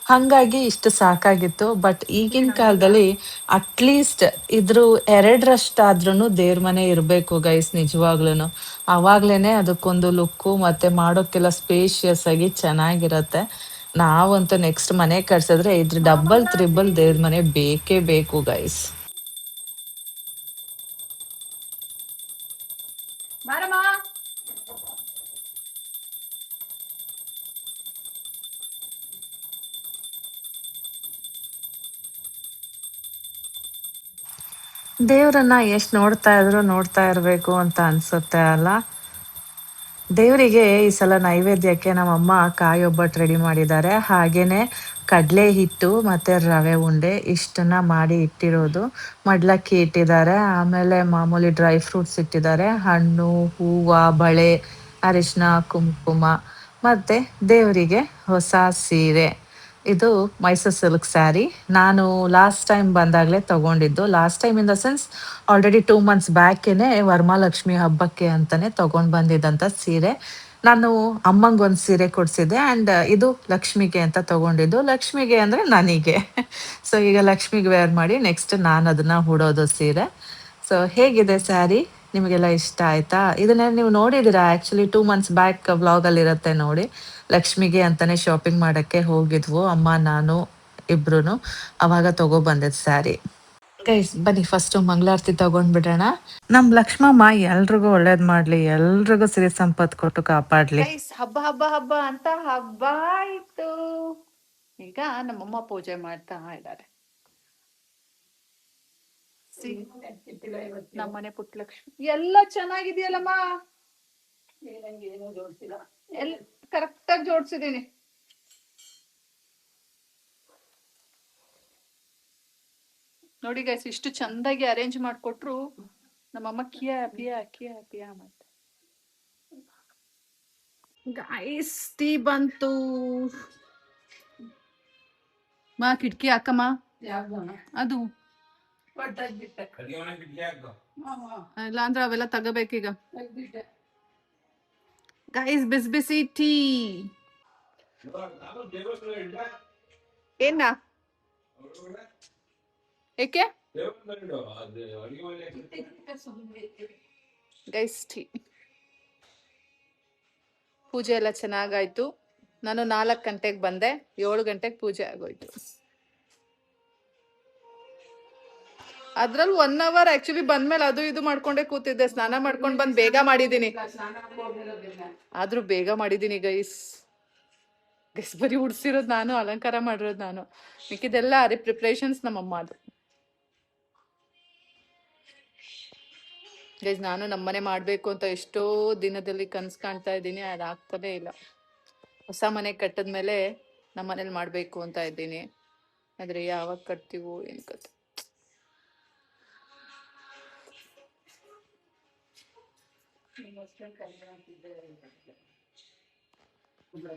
S5: ಹಾಗಾಗಿ ಇಷ್ಟು ಸಾಕಾಗಿತ್ತು. ಬಟ್ ಈಗಿನ ಕಾಲದಲ್ಲಿ ಅಟ್ಲೀಸ್ಟ್ ಇದ್ರ 2ರಷ್ಟಾದ್ರೂ ದೇವ್ರ ಮನೆ ಇರಬೇಕು ಗೈಸ್, ನಿಜವಾಗ್ಲೂ. ಅವಾಗ್ಲೇನೆ ಅದಕ್ಕೊಂದು ಲುಕ್ಕು ಮತ್ತೆ ಮಾಡೋಕ್ಕೆಲ್ಲ ಸ್ಪೇಷಿಯಸ್ ಆಗಿ ಚೆನ್ನಾಗಿರತ್ತೆ. ನಾವಂತೂ ನೆಕ್ಸ್ಟ್ ಮನೆ ಕಟ್ಸಿದ್ರೆ ಇದ್ರ ಡಬಲ್ ತ್ರಿಬಲ್ ದೇವ್ರ ಮನೆ ಬೇಕೇ ಬೇಕು ಗೈಸ್.
S4: ಬಾರಮ್ಮ.
S5: ದೇವ್ರನ್ನ ಎಷ್ಟು ನೋಡ್ತಾ ಇದ್ರು ನೋಡ್ತಾ ಇರಬೇಕು ಅಂತ ಅನ್ಸುತ್ತೆ ಅಲ್ಲ. ದೇವರಿಗೆ ಈ ಸಲ ನೈವೇದ್ಯಕ್ಕೆ ನಮ್ಮಮ್ಮ ಕಾಯಿ ಒಬ್ಬಟ್ಟು ರೆಡಿ ಮಾಡಿದ್ದಾರೆ. ಹಾಗೇನೆ ಕಡಲೆ ಹಿಟ್ಟು ಮತ್ತೆ ರವೆ ಉಂಡೆ ಇಷ್ಟನ್ನ ಮಾಡಿ ಇಟ್ಟಿರೋದು. ಮಡ್ಲಕ್ಕಿ ಇಟ್ಟಿದ್ದಾರೆ, ಆಮೇಲೆ ಮಾಮೂಲಿ ಡ್ರೈ ಫ್ರೂಟ್ಸ್ ಇಟ್ಟಿದ್ದಾರೆ, ಹಣ್ಣು, ಹೂವು, ಬಳೆ, ಅರಿಶಿನ, ಕುಂಕುಮ, ಮತ್ತೆ ದೇವರಿಗೆ ಹೊಸ ಸೀರೆ. ಇದು ಮೈಸೂರು ಸಿಲ್ಕ್ ಸ್ಯಾರಿ. ನಾನು ಲಾಸ್ಟ್ ಟೈಮ್ ಬಂದಾಗಲೇ ತಗೊಂಡಿದ್ದು. Last time in the sense already 2 months ಬ್ಯಾಕೇನೆ ವರಮಹಾಲಕ್ಷ್ಮಿ ಹಬ್ಬಕ್ಕೆ ಅಂತಾನೆ ತಗೊಂಡ್ ಬಂದಿದ್ದಂಥ ಸೀರೆ. ನಾನು ಅಮ್ಮಂಗೆ ಒಂದು ಸೀರೆ ಕೊಡಿಸಿದ್ದೆ ಆ್ಯಂಡ್ ಇದು ಲಕ್ಷ್ಮಿಗೆ ಅಂತ ತಗೊಂಡಿದ್ದು. ಲಕ್ಷ್ಮಿಗೆ ಅಂದರೆ ನನಗೆ. ಸೊ ಈಗ ಲಕ್ಷ್ಮಿಗೆ ವೇರ್ ಮಾಡಿ ನೆಕ್ಸ್ಟ್ ನಾನು ಅದನ್ನ ಉಡೋದು ಸೀರೆ. ಸೊ ಹೇಗಿದೆ ಸ್ಯಾರಿ? ನಿಮಗೆಲ್ಲ ಇಷ್ಟ ಆಯ್ತಾ? ಇದನ್ನ ನೀವು ನೋಡಿದ್ದೀರಾ ಆ್ಯಕ್ಚುಲಿ 2 ಮಂತ್ಸ್ ಬ್ಯಾಕ್ ವ್ಲಾಗಲ್ಲಿ ಇರುತ್ತೆ ನೋಡಿ. ಲಕ್ಷ್ಮಿಗೆ ಅಂತಾನೆ ಶಾಪಿಂಗ್ ಮಾಡಕ್ಕೆ ಹೋಗಿದ್ವು ಅಮ್ಮ ನಾನು ಇಬ್ರು. ಅವಾಗ ತಗೊಬಂದಿದ್ ಸ್ಯಾರಿ. ಗೈಸ್ ಬನ್ನಿ ಫಸ್ಟ್ ಮಂಗಳಾರತಿ ತಗೊಂಡ್ಬಿಡೋಣ. ನಮ್ ಲಕ್ಷ್ಮಮ್ಮ ಎಲ್ರಿಗೂ ಒಳ್ಳೇದ್ ಮಾಡ್ಲಿ, ಎಲ್ರಿಗೂ ಸಿರಿ ಸಂಪತ್ ಕೊಟ್ಟು ಕಾಪಾಡ್ಲಿ.
S4: ಗೈಸ್ ಹಬ್ಬ ಹಬ್ಬ ಹಬ್ಬ ಅಂತ ಹಬ್ಬ ಆಯ್ತು. ಈಗ ನಮ್ಮಮ್ಮ ಪೂಜೆ ಮಾಡ್ತಾ ಇದ್ದಾರೆ. ನಮ್ಮನೆ ಪುಟ್ಟಲಕ್ಷ್ಮಿ ಎಲ್ಲ ಚೆನ್ನಾಗಿದೆಯಲ್ಲಮ್ಮ. ಎಲ್ಲ ಕರೆಕ್ಟ್ ಆಗಿ ಜೋಡ್ಸಿದೀನಿ. ನೋಡಿ ಗೈಸ್ ಇಷ್ಟು ಚಂದಾಗಿ ಅರೇಂಜ್ ಮಾಡ್ಕೊಟ್ರು. ನಮ್ಮಮ್ಮ ಕಿಯಾ ಪಿಯಾ ಕಿಯಾ ಪಿಯಾ ಮತ್ತೆ ಗೈಸ್ ಟೀ ಬಂತು. ಮಾ ಕಿಟಕಿ ಹಾಕಮ್ಮ. ಅದು ಇಲ್ಲ ಅಂದ್ರೆ ಅವೆಲ್ಲ ತಗೋಬೇಕೀಗ. ಗೈಸ್ ಬಿಸಿ ಬಿಸಿ ಟೀ. ಏನ ಏಕೆ ಗೈಸ್ ಟೀ. ಪೂಜೆ ಎಲ್ಲ ಚೆನ್ನಾಗಾಯ್ತು. ನಾನು 4 ಗಂಟೆಗೆ ಬಂದೆ, 7 ಗಂಟೆಗೆ ಪೂಜೆ ಆಗೋಯ್ತು. ಅದ್ರಲ್ಲಿ 1 ಅವರ್ ಆಕ್ಚುಲಿ ಬಂದ್ಮೇಲೆ ಅದು ಇದು ಮಾಡ್ಕೊಂಡೇ ಕೂತಿದ್ದೆ. ಸ್ನಾನ ಮಾಡ್ಕೊಂಡ್ ಬಂದ್ ಬೇಗ ಮಾಡಿದೀನಿ. ಆದ್ರೂ ಬೇಗ ಮಾಡಿದೀನಿ ಗೈಸ್. ಬರೀ ಉಡ್ಸಿರೋದು ನಾನು, ಅಲಂಕಾರ ಮಾಡಿರೋದು ನಾನು. ಮಿಕ್ಕಿದೆಲ್ಲ ಪ್ರಿಪ್ರೇಷನ್ಸ್ ನಮ್ಮಮ್ಮ. ಅದು ಗೈಸ್ ನಾನು ನಮ್ಮನೆ ಮಾಡ್ಬೇಕು ಅಂತ ಎಷ್ಟೋ ದಿನದಲ್ಲಿ ಕನ್ಸ್ ಕಾಣ್ತಾ ಇದ್ದೀನಿ. ಅದಾಗ್ತಾನೆ ಇಲ್ಲ. ಹೊಸ ಮನೆ ಕಟ್ಟದ್ಮೇಲೆ ನಮ್ಮನೇಲಿ ಮಾಡ್ಬೇಕು ಅಂತ ಇದ್ದೀನಿ. ಆದ್ರೆ ಯಾವಾಗ ಕಟ್ತೀವೋ ಏನ್ ಕತೆ.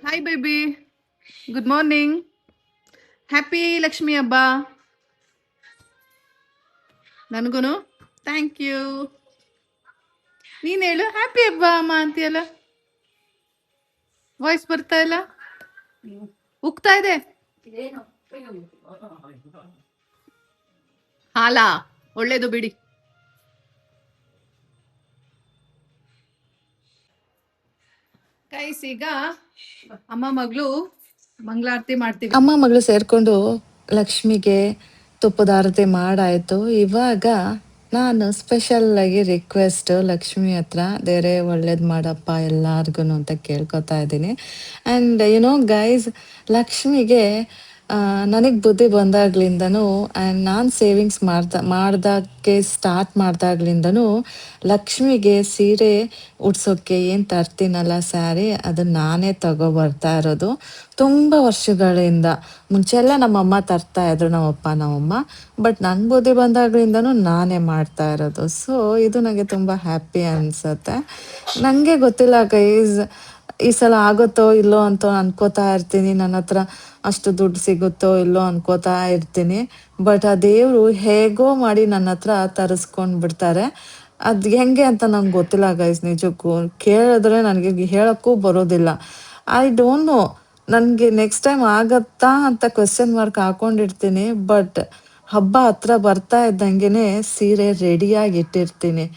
S4: Hi baby, good morning. Happy Lakshmi ಹಬ್ಬ. ನನಗೂ ಥ್ಯಾಂಕ್ ಯು. ನೀನು ಹೇಳು ಹ್ಯಾಪಿ ಹಬ್ಬ ಅಮ್ಮ ಅಂತೀಯಲ್ಲ, ವಾಯ್ಸ್ ಬರ್ತಾ ಇಲ್ಲ, ಉಗ್ತಾ ಇದೆ. ಹಾಲಾ, ಒಳ್ಳೇದು ಬಿಡಿ. ಗೈಸ್, ಈಗ ಅಮ್ಮ ಮಗಳು ಮಂಗಳಾರತಿ ಮಾಡ್ತೀವಿ.
S5: ಅಮ್ಮ ಮಗಳು ಸೇರ್ಕೊಂಡು ಲಕ್ಷ್ಮಿಗೆ ತುಪ್ಪದಾರತಿ ಮಾಡಾಯ್ತು. ಇವಾಗ ನಾನು ಸ್ಪೆಷಲ್ ಆಗಿ ರಿಕ್ವೆಸ್ಟ್ ಲಕ್ಷ್ಮಿ ಹತ್ರ, ದೇವರೇ ಒಳ್ಳೇದು ಮಾಡಪ್ಪ ಎಲ್ಲಾರ್ಗು ಅಂತ ಕೇಳ್ಕೊತಾ ಇದ್ದೀನಿ. ಆ್ಯಂಡ್ ಗೈಸ್, ಲಕ್ಷ್ಮಿಗೆ ನನಗೆ ಬುದ್ಧಿ ಬಂದಾಗ್ಲಿಂದನೂ ಆ್ಯಂಡ್ ನಾನು ಸೇವಿಂಗ್ಸ್ ಮಾಡ್ದಾಗೆ ಸ್ಟಾರ್ಟ್ ಮಾಡ್ದಾಗ್ಲಿಂದನೂ ಲಕ್ಷ್ಮಿಗೆ ಸೀರೆ ಉಡ್ಸೋಕ್ಕೆ ಏನು ತರ್ತೀನಲ್ಲ ಸ್ಯಾರಿ, ಅದನ್ನು ನಾನೇ ತಗೊಬರ್ತಾ ಇರೋದು ತುಂಬ ವರ್ಷಗಳಿಂದ. ಮುಂಚೆಲ್ಲ ನಮ್ಮಮ್ಮ ತರ್ತಾ ಇದ್ರು, ನಮ್ಮಮ್ಮ. ಬಟ್ ನನ್ನ ಬುದ್ಧಿ ಬಂದಾಗ್ಲಿಂದನೂ ನಾನೇ ಮಾಡ್ತಾ ಇರೋದು. ಸೊ ಇದು ನನಗೆ ತುಂಬ ಹ್ಯಾಪಿ ಅನಿಸುತ್ತೆ. ನನಗೆ ಗೊತ್ತಿಲ್ಲ ಗೈಸ್, ಈ ಸಲ ಆಗುತ್ತೋ ಇಲ್ಲೋ ಅಂತ ಅನ್ಕೋತಾ ಇರ್ತೀನಿ. ನನ್ನ ಹತ್ರ ಅಷ್ಟು ದುಡ್ಡು ಸಿಗುತ್ತೋ ಇಲ್ಲೋ ಅನ್ಕೋತಾ ಇರ್ತೀನಿ. ಬಟ್ ಆ ದೇವರು ಹೇಗೋ ಮಾಡಿ ನನ್ನ ಹತ್ರ ತರಿಸ್ಕೊಂಡು ಬಿಡ್ತಾರೆ. ಅದು ಹೆಂಗೆ ಅಂತ ನಂಗೆ ಗೊತ್ತಿಲ್ಲ ಗೈಸ್, ನಿಜಕ್ಕೂ ಕೇಳಿದ್ರೆ ನನಗೆ ಹೇಳೋಕ್ಕೂ ಬರೋದಿಲ್ಲ. ಐ ಡೋಂಟ್ ನೋ, ನನಗೆ ನೆಕ್ಸ್ಟ್ ಟೈಮ್ ಆಗತ್ತಾ ಅಂತ ಕ್ವೆಶ್ಚನ್ ಮಾರ್ಕ್ ಹಾಕೊಂಡಿರ್ತೀನಿ. ಬಟ್ ಹಬ್ಬ ಹತ್ರ ಬರ್ತಾ ಇದ್ದಂಗೆ ಸೀರೆ ರೆಡಿಯಾಗಿ ಇಟ್ಟಿರ್ತೀನಿ.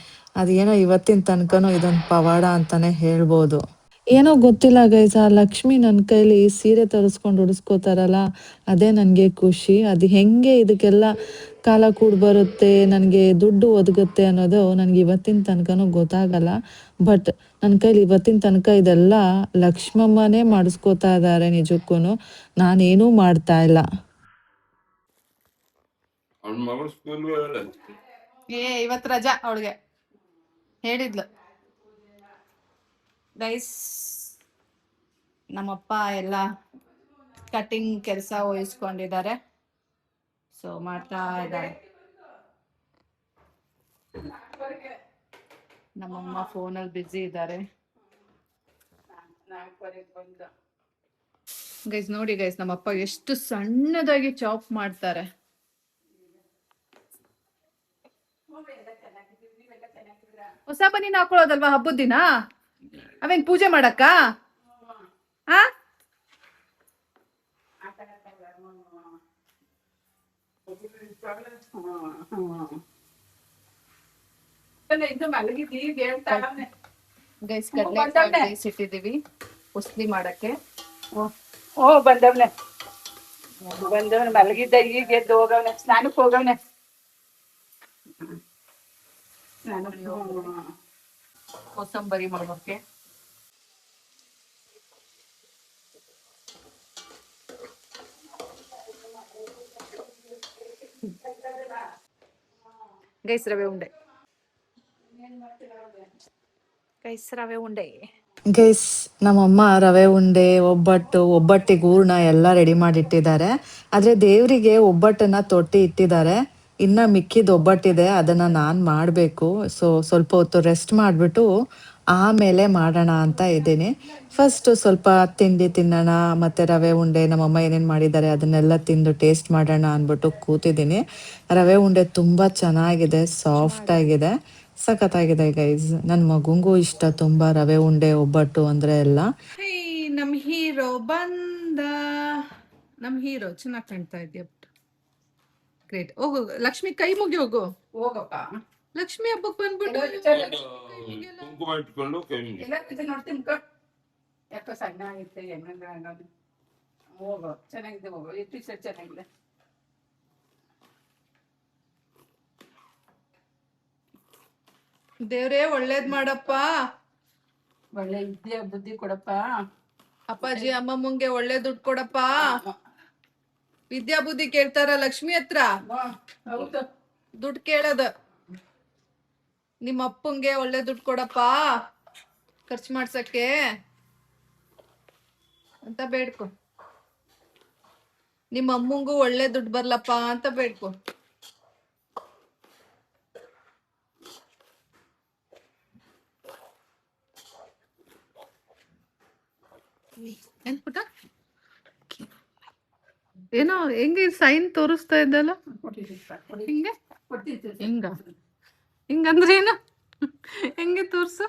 S5: ಅದೇನೋ ಇವತ್ತಿನ ತನಕನೂ ಇದೊಂದು ಪವಾಡ ಅಂತಾನೆ ಹೇಳ್ಬೋದು. ಏನೋ ಗೊತ್ತಿಲ್ಲ ಗೈಸ್, ಆ ಲಕ್ಷ್ಮಿ ನನ್ನ ಕೈಲಿ ಸೀರೆ ತರಿಸ್ಕೊಂಡು ಉಡಿಸ್ಕೋತಾರಲ್ಲ, ಅದೇ ನನಗೆ ಖುಷಿ. ಅದು ಹೆಂಗೆ ಇದಕ್ಕೆಲ್ಲ ಕಾಲ ಕೂಡ ಬರುತ್ತೆ, ನನಗೆ ದುಡ್ಡು ಒದಗುತ್ತೆ ಅನ್ನೋದು ನನಗೆ ಇವತ್ತಿನ ತನಕನೂ ಗೊತ್ತಾಗಲ್ಲ. ಬಟ್ ನನ್ನ ಕೈಲಿ ಇವತ್ತಿನ ತನಕ ಇದೆಲ್ಲ ಲಕ್ಷ್ಮಮ್ಮನೇ ಮಾಡಿಸ್ಕೋತಾ ಇದ್ದಾರೆ ನಿಜಕ್ಕೂ. ನಾನೇನೂ ಮಾಡ್ತಾ ಇಲ್ಲ.
S3: ಅವ್ನ ಮಗಳು ಸ್ಕೂಲ್
S4: ಇವತ್ತು ರಜಾ ಅವಳಿಗೆ, ಹೇಳಿದ್ಲು. ಗೈಸ್, ನಮ್ಮಪ್ಪ ಎಲ್ಲ ಕಟಿಂಗ್ ಕೆಲಸ ವಹಿಸ್ಕೊಂಡಿದ್ದಾರೆ. ಸೊ ಮಾಡ್ತಾ ಇದ್ದಾರೆ. ನಮ್ಮಮ್ಮ ಫೋನಲ್ಲಿ ಬ್ಯುಸಿ ಇದ್ದಾರೆ. ಗೈಸ್ ನೋಡಿ ಗೈಸ್, ನಮ್ಮಪ್ಪ ಎಷ್ಟು ಸಣ್ಣದಾಗಿ ಚಾಪ್ ಮಾಡ್ತಾರೆ. ಹೊಸ ಬನ್ನಿ ಹಾಕೊಳ್ಳೋದಲ್ವಾ ಹಬ್ಬದ ದಿನ, ಅವೇನ್ ಪೂಜೆ ಮಾಡಕ್ಕ? ಗೈಸ್, ಕಡಲೆ ಇಟ್ಟಿದ್ದೀವಿ ಉಸ್ಲಿ ಮಾಡಕ್ಕೆ.
S6: ಬಂದವ್ನೆ ಮಲಗಿದ್ದ, ಈಗ ಎದ್ದು ಹೋಗವ್ನೆ, ಸ್ನಾನಕ್ಕೆ ಹೋಗವ್ನೆ.
S4: ಕೋಸಂಬರಿ ಮಾಡೋಕೆ. ಗೈಸ್, ರವೆ ಉಂಡೆ.
S5: ಗೈಸ್, ನಮ್ಮಮ್ಮ ರವೆ ಉಂಡೆ, ಒಬ್ಬಟ್ಟಿಗೆ ಹೂರ್ಣ ಎಲ್ಲ ರೆಡಿ ಮಾಡಿಟ್ಟಿದ್ದಾರೆ. ಆದರೆ ದೇವರಿಗೆ ಒಬ್ಬಟ್ಟನ್ನ ತೊಟ್ಟಿ ಇಟ್ಟಿದ್ದಾರೆ. ಇನ್ನು ಮಿಕ್ಕಿದ ಒಬ್ಬಟ್ಟಿದೆ, ಅದನ್ನು ನಾನು ಮಾಡಬೇಕು. ಸೊ ಸ್ವಲ್ಪ ಹೊತ್ತು ರೆಸ್ಟ್ ಮಾಡಿಬಿಟ್ಟು ಆಮೇಲೆ ಮಾಡೋಣ ಅಂತ ಇದ್ದೀನಿ. ಫಸ್ಟು ಸ್ವಲ್ಪ ತಿಂಡಿ ತಿನ್ನೋಣ, ಮತ್ತು ರವೆ ಉಂಡೆ ನಮ್ಮಮ್ಮ ಏನೇನು ಮಾಡಿದ್ದಾರೆ ಅದನ್ನೆಲ್ಲ ತಿಂದು ಟೇಸ್ಟ್ ಮಾಡೋಣ ಅಂದ್ಬಿಟ್ಟು ಕೂತಿದ್ದೀನಿ. ರವೆ ಉಂಡೆ ತುಂಬ ಚೆನ್ನಾಗಿದೆ, ಸಾಫ್ಟಾಗಿದೆ, ಸಖತ್ತಾಗಿದೆ ಗೈಸ್. ನನ್ನ ಮಗುಂಗೂ ಇಷ್ಟ ತುಂಬ ರವೆ ಉಂಡೆ, ಒಬ್ಬಟ್ಟು ಅಂದರೆ ಎಲ್ಲ.
S4: ನಮ್ಮ ಹೀರೋ ಬಂದ. ನಮ್ಮ ಹೀರೋ ಚೆನ್ನಾಗಿ ಕಾಣ್ತಾ ಇದೆಯಾ? ಗ್ರೇಟ್. ಹೋಗು ಲಕ್ಷ್ಮಿ, ಕೈ ಮುಗಿ ಹೋಗು.
S6: ಹೋಗಪ್ಪ,
S4: ಲಕ್ಷ್ಮಿ ಹಬ್ಬಕ್ಕೆ ಬಂದ್ಬಿಟ್ಟು
S3: ಕುಂಕುಮ ಇಟ್ಕೊಂಡು ಕೈ ಮುಗಿ.
S6: ನೋಡ್ತೀನಿ. ಯಾಕೋ ಸಣ್ಣ ಆಗಿತ್ತೆ, ಹೆಂಗ ಹೋಗೋ. ಚೆನ್ನಾಗಿದೆ, ಹೋಗೋ. ಈ ಟಿ ಶರ್ಟ್ ಚೆನ್ನಾಗಿದೆ.
S4: ದೇವ್ರೇ ಒಳ್ಳೇದ್ ಮಾಡಪ್ಪ,
S6: ಒಳ್ಳೆ ವಿದ್ಯೆ ಬುದ್ಧಿ ಕೊಡಪ್ಪ.
S4: ಅಪ್ಪಾಜಿ ಅಮ್ಮಮ್ಮಂಗೆ ಒಳ್ಳೆ ದುಡ್ಡು ಕೊಡಪ್ಪ. ವಿದ್ಯಾ ಬುದ್ಧಿ ಕೇಳ್ತಾರ ಲಕ್ಷ್ಮಿ ಹತ್ರ,
S6: ಹೌದು,
S4: ದುಡ್ಡು ಕೇಳದ. ನಿಮ್ಮ ಅಪ್ಪಂಗೆ ಒಳ್ಳೆ ದುಡ್ಡು ಕೊಡಪ್ಪ ಖರ್ಚು ಮಾಡ್ಸಕ್ಕೆ ಅಂತ ಬೇಡ್ಕೊ. ನಿಮ್ಮ ಅಮ್ಮಂಗೂ ಒಳ್ಳೆ ದುಡ್ಡು ಬರ್ಲಪ್ಪ ಅಂತ ಬೇಡ್ಕೊ. ಏನ್ ಪುಟ ಏನೋ ಹೆಂಗೆ ಸೈನ್ ತೋರಿಸ್ತಾ ಇದ್ದಲ್ಲ ಹಿಂಗೆ ಹಿಂಗ ಹಿಂಗಂದ್ರೆ ಏನು ಹೆಂಗೆ ತೋರ್ಸು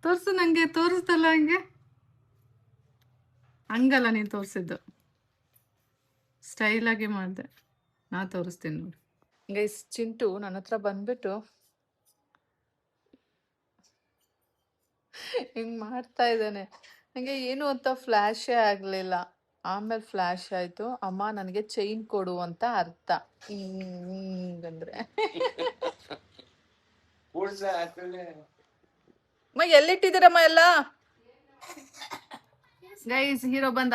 S4: ತೋರ್ಸು ನಂಗೆ ತೋರಿಸ್ತಲ್ಲ ಹಂಗೆ ಹಂಗಲ್ಲ ನೀನು ತೋರಿಸಿದ್ದು ಸ್ಟೈಲಾಗಿ ಮಾಡಿದೆ ನಾ ತೋರಿಸ್ತೀನಿ ನೋಡಿ ಗೈಸ್ ಚಿಂಟು ನನ್ನ ಹತ್ರ ಬಂದ್ಬಿಟ್ಟು ಹಿಂಗ್ ಮಾಡ್ತಾ ಇದ್ದಾನೆ ನನಗೆ ಏನು ಅಂತ ಫ್ಲ್ಯಾಶೇ ಆಗಲಿಲ್ಲ ಆಮೇಲೆ ಫ್ಲ್ಯಾಶ್ ಆಯಿತು ಅಮ್ಮ ನನಗೆ ಚೈನ್ ಕೊಡು ಅಂತ ಅರ್ಥ ಹಿಂಗಂದ್ರೆ ಅಮ್ಮ ಎಲ್ಲಿಟ್ಟಿದ್ದೀರಮ್ಮ ಎಲ್ಲ ಗೈಸ್ ಹೀರೋ ಬಂದ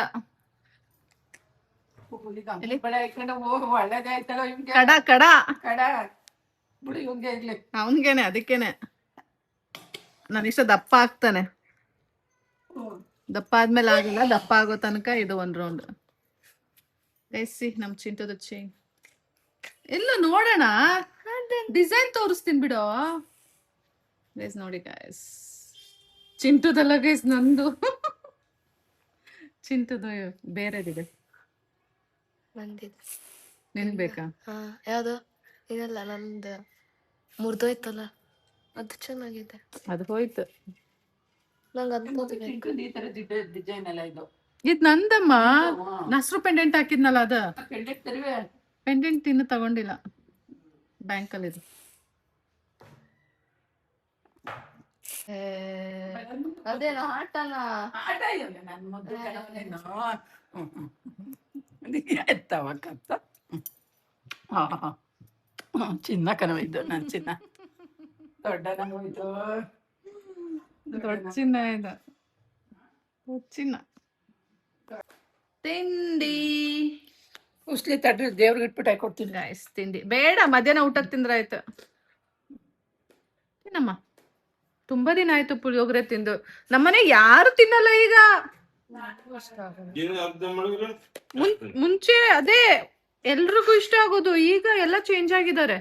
S6: ಬಳೆ ಹಾಕೊಂಡು ಹೋಗಿ ಒಳ್ಳೇದಾಯ್ತಲ್ಲ ಇವ್ನಿಗೆ
S4: ಕಡ ಕಡ
S6: ಕಡ ಬಿಡಿ ಇವ್ನಿಗೆ ಇರ್ಲಿ
S4: ಅವನ್ಗೇನೆ ಅದಕ್ಕೇನೆ ನಾನು ಇಷ್ಟ ದಪ್ಪ ಆಗ್ತಾನೆ ದಪ್ಪ ಆದ್ಮೇಲೆ ಆಗಿಲ್ಲ ದಪ್ಪ ಆಗೋ ತನಕ ಇದು ಒಂದ್ ರೌಂಡ್ ಗೈಸಿ ನಮ್ ಚಿಂಟದ ಚೈನ್ ಎಲ್ಲ ನೋಡೋಣ ಡಿಸೈನ್ ತೋರಿಸ್ತೀನಿ ಬಿಡೋ ಗೈಸ್ ನೋಡಿ ಗೈಸ್ ಚಿಂಟುದಲ್ಲ ಗೈಸ್ ನಂದು ಚಿಂಟುದು ಬೇರೆದಿದೆ
S7: ನಂದಿದೆ
S4: ನಿನ್ಗೆ ಬೇಕಾ
S7: ಹಾ ಯಾವ್ದು ಇದಲ್ಲ ನಂದು ಮುರ್ದೋಯ್ತಲ್ಲ ಅದು ಚೆನ್ನಾಗಿದೆ
S4: ಅದು ಹೋಯ್ತು
S7: ನಂಗೆ ಅಂಥದ್ದು ಬೇಕು.
S6: ಈ ತರ ಡಿಸೈನ್ ಎಲ್ಲ ಇದು
S4: ಇದ್ ನಂದಮ್ಮ ನಸ್ರು ಪೆಂಡೆಂಟ್ ಹಾಕಿದ್ನಲ್ಲ ಅದ
S6: ಪೆಂಡೆಂಟ್ ತರುವೆ
S4: ಪೆಂಡೆಂಟ್ ಇನ್ನು ತಗೊಂಡಿಲ್ಲ ಬ್ಯಾಂಕಲ್ಲಿ ಇದು
S7: ಏ, ಅದೇನೋ ಆಟನ
S6: ಆಟ ಇಲ್ಲ ನನ್ನ ಮದ್ದು ಕಣವನೇನು ಎತ್ತವ ಕತ್ತ ಚಿನ್ನ ಕಣವ ಇದು ನನ್ನ ಚಿನ್ನ ದೊಡ್ಡ ಕಣವ ಇದು
S4: ದೊಡ್ಡ ಚಿನ್ನ ಇದು ದೊಡ್ಡ ಚಿನ್ನ ತಿಂಡಿ
S6: ಉಸ್ಲಿ ತಡ್ರಿ ದೇವ್ರಿಗೆ ಇಟ್ಬಿಟ್ಟು ಹಾಕೊಡ್ತೀನಿ
S4: ಗಾಯ್ಸ್ ತಿಂಡಿ ಬೇಡ ಮಧ್ಯಾಹ್ನ ಊಟಕ್ಕೆ ತಿಂದ್ರೆ ಆಯ್ತು ತಿನ್ನಮ್ಮ ತುಂಬಾ ದಿನ ಆಯ್ತು ಪುಳಿಯೋಗರೆ ತಿಂದು ನಮ್ಮನೆ ಯಾರು ತಿನ್ನಲ್ಲ ಈಗ
S3: ಏನು ಅರ್ಧ ಮಾಡಿದ್ರೆ
S4: ಮುಂಚೆ ಅದೇ ಎಲ್ರಿಗೂ ಇಷ್ಟ ಆಗೋದು ಈಗ ಎಲ್ಲ ಚೇಂಜ್ ಆಗಿದ್ದಾರೆ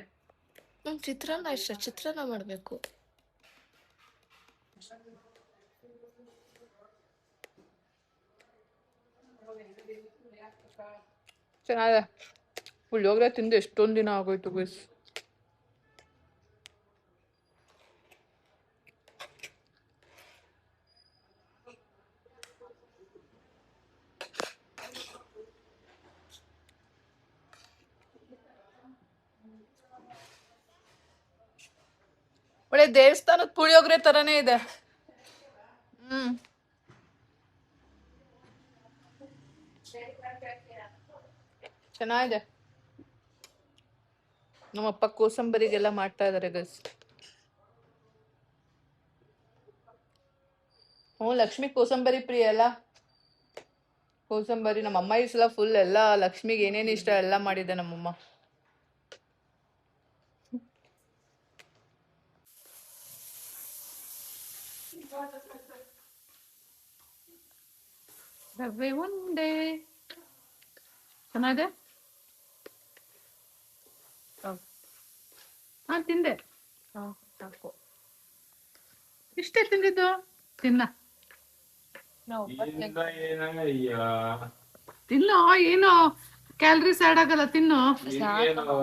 S7: ನಂಗೆ ಚಿತ್ರಾನ್ನ ಇಷ್ಟ ಚಿತ್ರಾನ್ನ ಮಾಡಬೇಕು
S4: ಚೆನ್ನಾಗಿದೆ ಪುಳಿಯೋಗರೆ ತಿಂದು ಎಷ್ಟೊಂದು ದಿನ ಆಗೋಯ್ತು ಗೈಸ್ ಒಳ್ಳೆ ದೇವಸ್ಥಾನದ ಪುಳಿಯೋಗರೆ ತರನೇ ಇದೆ ಚೆನ್ನಾಗಿದೆ ನಮ್ಮಪ್ಪ ಕೋಸಂಬರಿಗೆಲ್ಲ ಮಾಡ್ತಾ ಇದಾರೆ ಗೈಸ್ ಹ್ಞೂ ಲಕ್ಷ್ಮಿ ಕೋಸಂಬರಿ ಪ್ರಿಯ ಅಲ್ಲ ಕೋಸಂಬರಿ ನಮ್ಮಮ್ಮ ಈ ಸಲ ಫುಲ್ ಎಲ್ಲ ಲಕ್ಷ್ಮಿಗೆ ಏನೇನು ಇಷ್ಟ ಎಲ್ಲ ಮಾಡಿದೆ ನಮ್ಮಮ್ಮ ರವೆ ಉಂಡೆ ಚೆನ್ನಾಗಿದೆ ಹಾ ತಿಂದೆ
S7: ಸಾಕು
S4: ಇಷ್ಟೇ ತಿಂದಿದ್ದು ತಿನ್ನ
S3: ಇಲ್ಲಿಂದ ಏನಯ್ಯ
S4: ತಿನ್ನೋ ಏನೋ ಕ್ಯಾಲರೀಸ್ ಆಡ್ ಆಗಲ್ಲ ತಿನ್ನು
S3: ನಿನ್ಗೇನು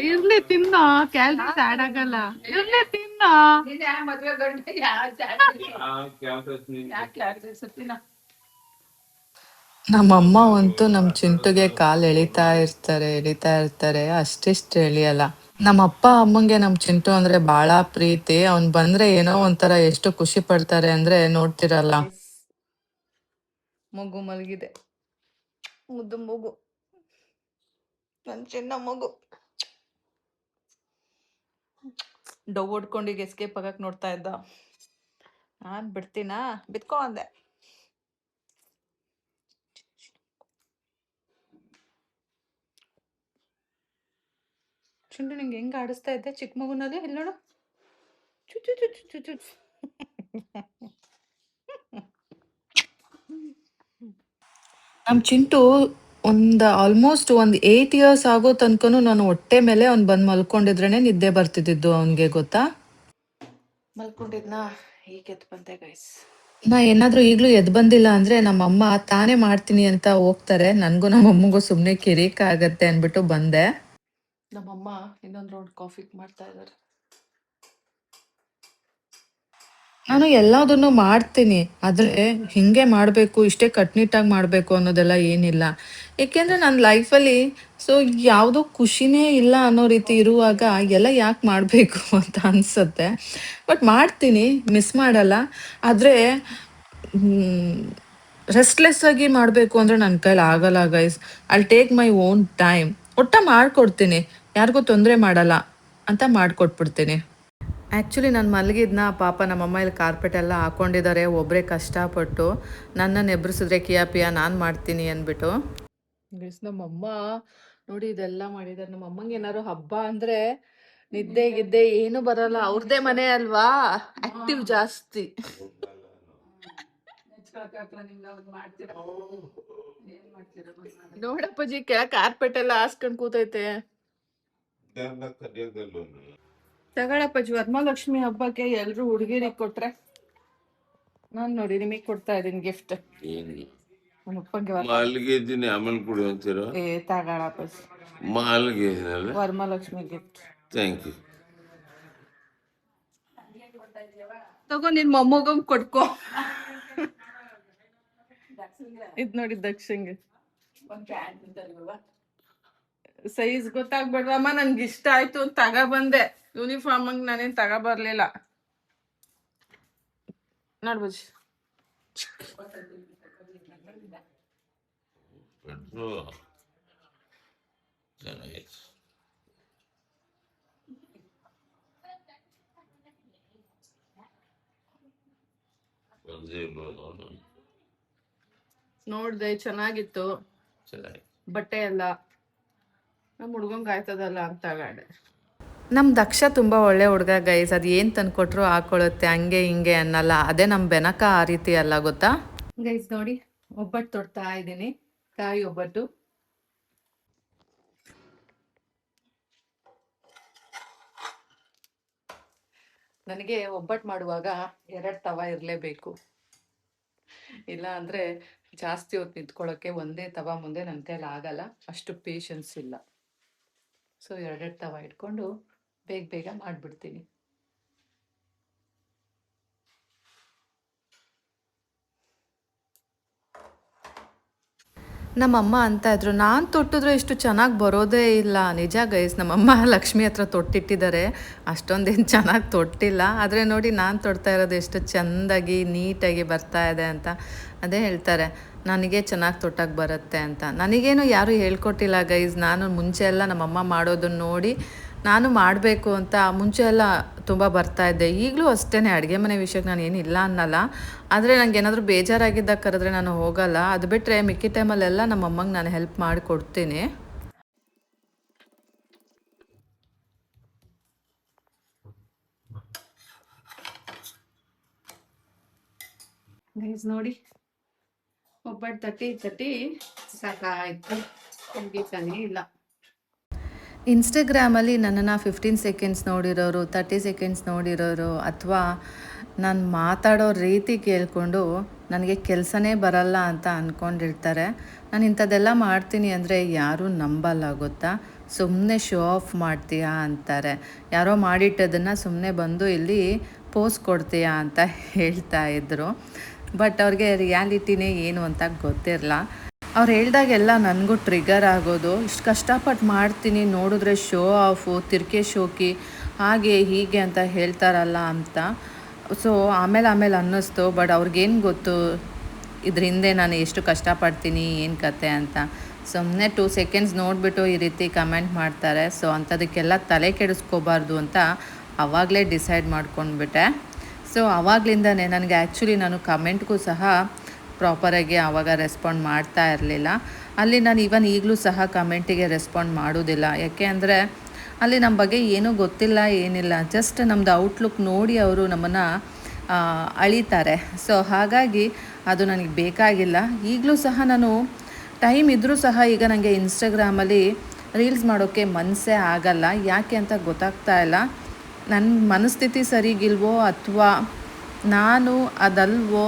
S4: ಇರ್ಲಿ ತಿನ್ನೋ ಕ್ಯಾಲರೀಸ್ ಆಡ್ ಆಗಲ್ಲ ಇರ್ಲಿ ತಿನ್ನೋ
S6: ನೀನ್ ಯಾ ಮದ್ವೆ ಗಂಡ ಯಾ
S3: ಕ್ಯಾಂಪಸ್
S6: ಯಾಕೆ ಆಗ್ತದೆ ಸತ್ತಿನ
S5: ನಮ್ಮಮ್ಮ ಅಂತೂ ನಮ್ಮ ಚಿಂಟುಗೆ ಕಾಲು ಎಳಿತಾ ಇರ್ತಾರೆ ಅಷ್ಟಿಷ್ಟು ಎಳಿಯಲ್ಲ. ನಮ್ಮ ಅಪ್ಪ ಅಮ್ಮಂಗೆ ನಮ್ಮ ಚಿಂಟು ಅಂದ್ರೆ ಬಹಳ ಪ್ರೀತಿ. ಅವ್ನ್ ಬಂದ್ರೆ ಏನೋ ಒಂಥರ ಎಷ್ಟು ಖುಷಿ ಪಡ್ತಾರೆ ಅಂದ್ರೆ ನೋಡ್ತಿರಲ್ಲ.
S4: ಮಗು ಮಲಗಿದೆ, ಮುದ್ದು ಮಗು, ನನ್ನ ಚಿನ್ನ ಮಗು. ಡವ್ ಹೊಡ್ಕೊಂಡು ಈಗ ಎಸ್ಕೇಪ್ ಆಗಕ್ ನೋಡ್ತಾ ಇದ್ದ. ನಾನ್ ಬಿಡ್ತೀನಾ, ಬಿತ್ಕೋ ಅಂದೆ. ಚುಂಡು ನಿಂಗೆ ಹೆಂಗ್ ಆಡಿಸ್ತಾ ಇದ್ದೆ ಚಿಕ್ಕ ಮಗುನಲ್ಲಿ, ಇಲ್ಲಿ ನೋಡು. ಚು ಚು ಚು ಚು ಚು ಚು.
S5: ನಮ್ ಚಿಂಟು ಆಲ್ಮೋಸ್ಟ್ 8 years ಆಗೋ ತನಕನು ನಾನು ಹೊಟ್ಟೆ ಮೇಲೆ ಅವ್ನ್ ಬಂದ್ ಮಲ್ಕೊಂಡಿದ್ರೇನೆ ನಿದ್ದೆ ಬರ್ತಿದ್ದಿದ್ದು ಅವನ್ಗೆ, ಗೊತ್ತಾ?
S4: ಮಲ್ಕೊಂಡಿದ್ನಾ, ಈಗ ಎದ್ದು ಬಂದೆ ಗೈಸ್.
S5: ನಾ ಏನಾದರೂ ಈಗಲೂ ಎದ್ದು ಬಂದಿಲ್ಲ ಅಂದರೆ ನಮ್ಮಮ್ಮ ತಾನೇ ಮಾಡ್ತೀನಿ ಅಂತ ಹೋಗ್ತಾರೆ. ನನಗೂ ನಮ್ಮಮ್ಮಗೂ ಸುಮ್ಮನೆ ಕಿರಿಕ ಆಗತ್ತೆ ಅಂದ್ಬಿಟ್ಟು ಬಂದೆ.
S4: ನಮ್ಮಮ್ಮ ಇನ್ನೊಂದು ರೌಂಡ್ ಕಾಫಿ ಮಾಡ್ತಾ ಇದ್ದಾರೆ.
S5: ನಾನು ಎಲ್ಲದನ್ನು ಮಾಡ್ತೀನಿ. ಆದರೆ ಹಿಂಗೆ ಮಾಡಬೇಕು, ಇಷ್ಟೇ ಕಟ್ನಿಟ್ಟಾಗಿ ಮಾಡಬೇಕು ಅನ್ನೋದೆಲ್ಲ ಏನಿಲ್ಲ. ಏಕೆಂದರೆ ನನ್ನ ಲೈಫಲ್ಲಿ ಸೊ ಯಾವುದೋ ಖುಷಿನೇ ಇಲ್ಲ ಅನ್ನೋ ರೀತಿ ಇರುವಾಗ ಎಲ್ಲ ಯಾಕೆ ಮಾಡಬೇಕು ಅಂತ ಅನಿಸುತ್ತೆ. ಬಟ್ ಮಾಡ್ತೀನಿ, ಮಿಸ್ ಮಾಡಲ್ಲ. ಆದರೆ ರೆಸ್ಟ್ಲೆಸ್ ಆಗಿ ಮಾಡಬೇಕು ಅಂದರೆ ನನ್ನ ಕೈಲಿ ಆಗಲ್ಲ guys. I'll take my own time. ಒಟ್ಟ ಮಾಡಿಕೊಡ್ತೀನಿ, ಯಾರಿಗೂ ತೊಂದರೆ ಮಾಡಲ್ಲ ಅಂತ ಮಾಡಿಕೊಟ್ಬಿಡ್ತೀನಿ. ಆ್ಯಕ್ಚುಲಿ ನಾನು ಮಲಗಿದ್ನ ಪಾಪ ನಮ್ಮಮ್ಮ ಇಲ್ಲಿ ಕಾರ್ಪೆಟ್ ಎಲ್ಲ ಹಾಕ್ಕೊಂಡಿದ್ದಾರೆ ಒಬ್ಬರೇ ಕಷ್ಟಪಟ್ಟು. ನನ್ನನ್ನು ಎಬ್ರಿಸಿದ್ರೆ ಕಿಯಾ ಪಿಯಾ ನಾನು ಮಾಡ್ತೀನಿ ಅಂದ್ಬಿಟ್ಟು.
S4: ಗೈಸ್ ನಮ್ಮಮ್ಮ ನೋಡಿ ಇದೆಲ್ಲ ಮಾಡಿದ್ದಾರೆ. ನಮ್ಮಮ್ಮಂಗೆ ಏನಾದ್ರು ಹಬ್ಬ ಅಂದ್ರೆ ನಿದ್ದೆ ಗಿದ್ದೆ ಏನು ಬರಲ್ಲ. ಅವ್ರದೇ ಮನೆ ಅಲ್ವಾ, ಆಕ್ಟಿವ್ ಜಾಸ್ತಿ. ನೋಡಪ್ಪಾಜಿ ಕೆಳ ಕಾರ್ಪೆಟ್ ಎಲ್ಲ ಹಾಸ್ಕೊಂಡ್ ಕೂತೈತೆ. ತಗೊಳಪ್ಪಾಜಿ, ವರಮಹಾಲಕ್ಷ್ಮಿ ಹಬ್ಬಕ್ಕೆ ಎಲ್ರು ಹುಡುಗಿರಿಗೆ ಕೊಟ್ರೆ ನಾನ್ ನೋಡಿ ನಿಮಗೆ ಕೊಡ್ತಾ ಇದೀನಿ ಗಿಫ್ಟ್. ನಮ್ಮ ಅಪ್ಪಂಗೆ
S3: ಮಾಲ್ಗಿದ್ದೀನಿ ಆಮೇಲೆ ಕುಡಿ ಅಂತೀರ.
S4: ತಗೊಳಪ್ಪಾಜಿ,
S3: ಮಾಲ್ಗಿದ್ದೀನಲ್ಲ,
S4: ವರಮಹಾಲಕ್ಷ್ಮಿ ಗಿಫ್ಟ್.
S3: Thank you.
S4: ತಗೋ ನಿನ್ ಮೊಮ್ಮಗಂಗ್ ಕೊಟ್ಕೋ. ಇದ್ ನೋಡಿ ದಕ್ಷಿಂಗೆ ಸೈಜ್ ಗೊತ್ತಾಗ್ಬೇಡ್ರಮ್ಮ, ನನ್ಗೆ ಇಷ್ಟ ಆಯ್ತು ಅಂತ ತಗೊಬಂದೆ. ಯೂನಿಫಾರ್ಮ್ ಹಂಗ್ ನಾನೇನ್ ತಗೊಬರ್ಲಿಲ್ಲ. ನೋಡ್ಬಜಿ
S3: ಚೆನ್ನಾಗಿತ್ತು.
S4: ನೋಡ್ದೆ ಚೆನ್ನಾಗಿತ್ತು
S3: ಚೆನ್ನಾಗಿ
S4: ಬಟ್ಟೆ ಎಲ್ಲ. ನಮ್ಮ ಹುಡ್ಗಂಗ್ ಆಯ್ತದಲ್ಲ ಅಂತ ತಗೊಂಡೆ.
S5: ನಮ್ಮ ದಕ್ಷ ತುಂಬ ಒಳ್ಳೆ ಹುಡುಗ ಗೈಸ್. ಅದು ಏನು ತಂದ್ಕೊಟ್ರು ಹಾಕೊಳ್ಳುತ್ತೆ, ಹಂಗೆ ಹಿಂಗೆ ಅನ್ನಲ್ಲ. ಅದೇ ನಮ್ಮ ಬೆನಕ ಆ ರೀತಿ ಅಲ್ಲ ಗೊತ್ತಾ
S4: ಗೈಸ್. ನೋಡಿ ಒಬ್ಬಟ್ಟು ತೊಡ್ತಾ ಇದ್ದೀನಿ, ಕಾಯಿ ಒಬ್ಬಟ್ಟು. ನನಗೆ ಒಬ್ಬಟ್ಟು ಮಾಡುವಾಗ 2 ತವ ಇರಲೇಬೇಕು. ಇಲ್ಲ ಅಂದರೆ ಜಾಸ್ತಿ ಹೊತ್ತು ನಿಂತ್ಕೊಳ್ಳೋಕ್ಕೆ ಒಂದೇ ತವ ಮುಂದೆ ನನ್ನ ಕೈಲಿ ಆಗಲ್ಲ, ಅಷ್ಟು ಪೇಷನ್ಸ್ ಇಲ್ಲ. ಸೊ 2 ತವ ಇಟ್ಕೊಂಡು ಬೇಗ ಬೇಗ ಮಾಡಿಬಿಡ್ತೀನಿ.
S5: ನಮ್ಮಮ್ಮ ಅಂತ ಇದ್ರು, ನಾನು ತೊಟ್ಟಿದ್ರೆ ಇಷ್ಟು ಚೆನ್ನಾಗಿ ಬರೋದೇ ಇಲ್ಲ. ನಿಜ ಗೈಸ್, ನಮ್ಮಮ್ಮ ಲಕ್ಷ್ಮಿ ಹತ್ರ ತೊಟ್ಟಿಟ್ಟಿದ್ದಾರೆ, ಅಷ್ಟೊಂದೇನು ಚೆನ್ನಾಗಿ ತೊಟ್ಟಿಲ್ಲ. ಆದರೆ ನೋಡಿ ನಾನು ತೊಡ್ತಾ ಇರೋದು ಎಷ್ಟು ಚೆಂದಾಗಿ ನೀಟಾಗಿ ಬರ್ತಾ ಇದೆ ಅಂತ. ಅದೇ ಹೇಳ್ತಾರೆ ನನಗೆ ಚೆನ್ನಾಗಿ ತೊಟ್ಟಕ್ಕೆ ಬರುತ್ತೆ ಅಂತ. ನನಗೇನು ಯಾರೂ ಹೇಳ್ಕೊಟ್ಟಿಲ್ಲ ಗೈಸ್. ನಾನು ಮುಂಚೆ ಎಲ್ಲ ನಮ್ಮಮ್ಮ ಮಾಡೋದನ್ನು ನೋಡಿ ನಾನು ಮಾಡಬೇಕು ಅಂತ ಮುಂಚೆ ಎಲ್ಲ ತುಂಬ ಬರ್ತಾಯಿದ್ದೆ. ಈಗಲೂ ಅಷ್ಟೇ, ಅಡುಗೆ ಮನೆ ವಿಷಯಕ್ಕೆ ನಾನು ಏನಿಲ್ಲ ಅನ್ನಲ್ಲ. ಆದರೆ ನನಗೆ ಏನಾದರೂ ಬೇಜಾರಾಗಿದ್ದಾಗ ಕರೆದ್ರೆ ನಾನು ಹೋಗಲ್ಲ. ಅದು ಬಿಟ್ಟರೆ ಮಿಕ್ಕಿ ಟೈಮಲ್ಲೆಲ್ಲ ನಮ್ಮಮ್ಮಂಗೆ ನಾನು ಹೆಲ್ಪ್ ಮಾಡಿ ಕೊಡ್ತೀನಿ.
S4: ಗೈಸ್ ನೋಡಿ ಒಬ್ಬಟ್ಟು ತಟ್ಟಿ ತಟ್ಟಿ ಸಾಕಾಯ್ತು, ಮುಗೀತಾನೇ ಇಲ್ಲ.
S5: ಇನ್ಸ್ಟಾಗ್ರಾಮಲ್ಲಿ ನನ್ನನ್ನು 15 ಸೆಕೆಂಡ್ಸ್ ನೋಡಿರೋರು, 30 ಸೆಕೆಂಡ್ಸ್ ನೋಡಿರೋರು, ಅಥವಾ ನಾನು ಮಾತಾಡೋ ರೀತಿ ಕೇಳಿಕೊಂಡು ನನಗೆ ಕೆಲಸನೇ ಬರಲ್ಲ ಅಂತ ಅಂದ್ಕೊಂಡಿರ್ತಾರೆ. ನಾನು ಇಂಥದ್ದೆಲ್ಲ ಮಾಡ್ತೀನಿ ಅಂದರೆ ಯಾರೂ ನಂಬಲ್ಲ ಗೊತ್ತಾ. ಸುಮ್ಮನೆ ಶೋ ಆಫ್ ಮಾಡ್ತೀಯಾ ಅಂತಾರೆ. ಯಾರೋ ಮಾಡಿಟ್ಟದನ್ನು ಸುಮ್ಮನೆ ಬಂದು ಇಲ್ಲಿ ಪೋಸ್ ಕೊಡ್ತೀಯಾ ಅಂತ ಹೇಳ್ತಾ ಇದ್ರು. ಬಟ್ ಅವ್ರಿಗೆ ರಿಯಾಲಿಟಿನೇ ಏನು ಅಂತ ಗೊತ್ತಿರಲ್ಲ. ಅವ್ರು ಹೇಳ್ದಾಗೆಲ್ಲ ನನಗೂ ಟ್ರಿಗರ್ ಆಗೋದು. ಇಷ್ಟು ಕಷ್ಟಪಟ್ಟು ಮಾಡ್ತೀನಿ, ನೋಡಿದ್ರೆ ಶೋ ಆಫು, ತಿರ್ಕೆ ಶೋಕಿ, ಹಾಗೆ ಹೀಗೆ ಅಂತ ಹೇಳ್ತಾರಲ್ಲ ಅಂತ. ಸೊ ಆಮೇಲೆ ಅನ್ನಿಸ್ತು, ಬಟ್ ಅವ್ರಿಗೇನು ಗೊತ್ತು ಇದ್ರ ಹಿಂದೆ ನಾನು ಎಷ್ಟು ಕಷ್ಟಪಡ್ತೀನಿ, ಏನು ಕತೆ ಅಂತ. ಸುಮ್ಮನೆ 2 ಸೆಕೆಂಡ್ಸ್ ನೋಡಿಬಿಟ್ಟು ಈ ರೀತಿ ಕಮೆಂಟ್ ಮಾಡ್ತಾರೆ. ಸೊ ಅಂಥದಕ್ಕೆಲ್ಲ ತಲೆ ಕೆಡಿಸ್ಕೋಬಾರ್ದು ಅಂತ ಆವಾಗಲೇ ಡಿಸೈಡ್ ಮಾಡ್ಕೊಂಡ್ಬಿಟ್ಟೆ. ಸೊ ಆವಾಗಲಿಂದನೇ ನನಗೆ ಆ್ಯಕ್ಚುಲಿ ನಾನು ಕಮೆಂಟ್ಗೂ ಸಹ ಪ್ರಾಪರಾಗಿ ಆವಾಗ ರೆಸ್ಪಾಂಡ್ ಮಾಡ್ತಾ ಇರಲಿಲ್ಲ. ಅಲ್ಲಿ ನಾನು ಈಗಲೂ ಸಹ ಕಮೆಂಟಿಗೆ ರೆಸ್ಪಾಂಡ್ ಮಾಡೋದಿಲ್ಲ. ಯಾಕೆ ಅಂದರೆ ಅಲ್ಲಿ ನಮ್ಮ ಬಗ್ಗೆ ಏನೂ ಗೊತ್ತಿಲ್ಲ, ಏನಿಲ್ಲ. ಜಸ್ಟ್ ನಮ್ಮದು ಔಟ್ಲುಕ್ ನೋಡಿ ಅವರು ನಮ್ಮನ್ನು ಅಳಿತಾರೆ. ಸೊ ಹಾಗಾಗಿ ಅದು ನನಗೆ ಬೇಕಾಗಿಲ್ಲ. ಈಗಲೂ ಸಹ ನಾನು ಟೈಮ್ ಇದ್ದರೂ ಸಹ ಈಗ ನನಗೆ ಇನ್ಸ್ಟಾಗ್ರಾಮಲ್ಲಿ ರೀಲ್ಸ್ ಮಾಡೋಕ್ಕೆ ಮನಸ್ಸೇ ಆಗಲ್ಲ. ಯಾಕೆ ಅಂತ ಗೊತ್ತಾಗ್ತಾ ಇಲ್ಲ. ನನ್ನ ಮನಸ್ಥಿತಿ ಸರಿಗಿಲ್ವೋ ಅಥವಾ ನಾನು ಅದಲ್ವೋ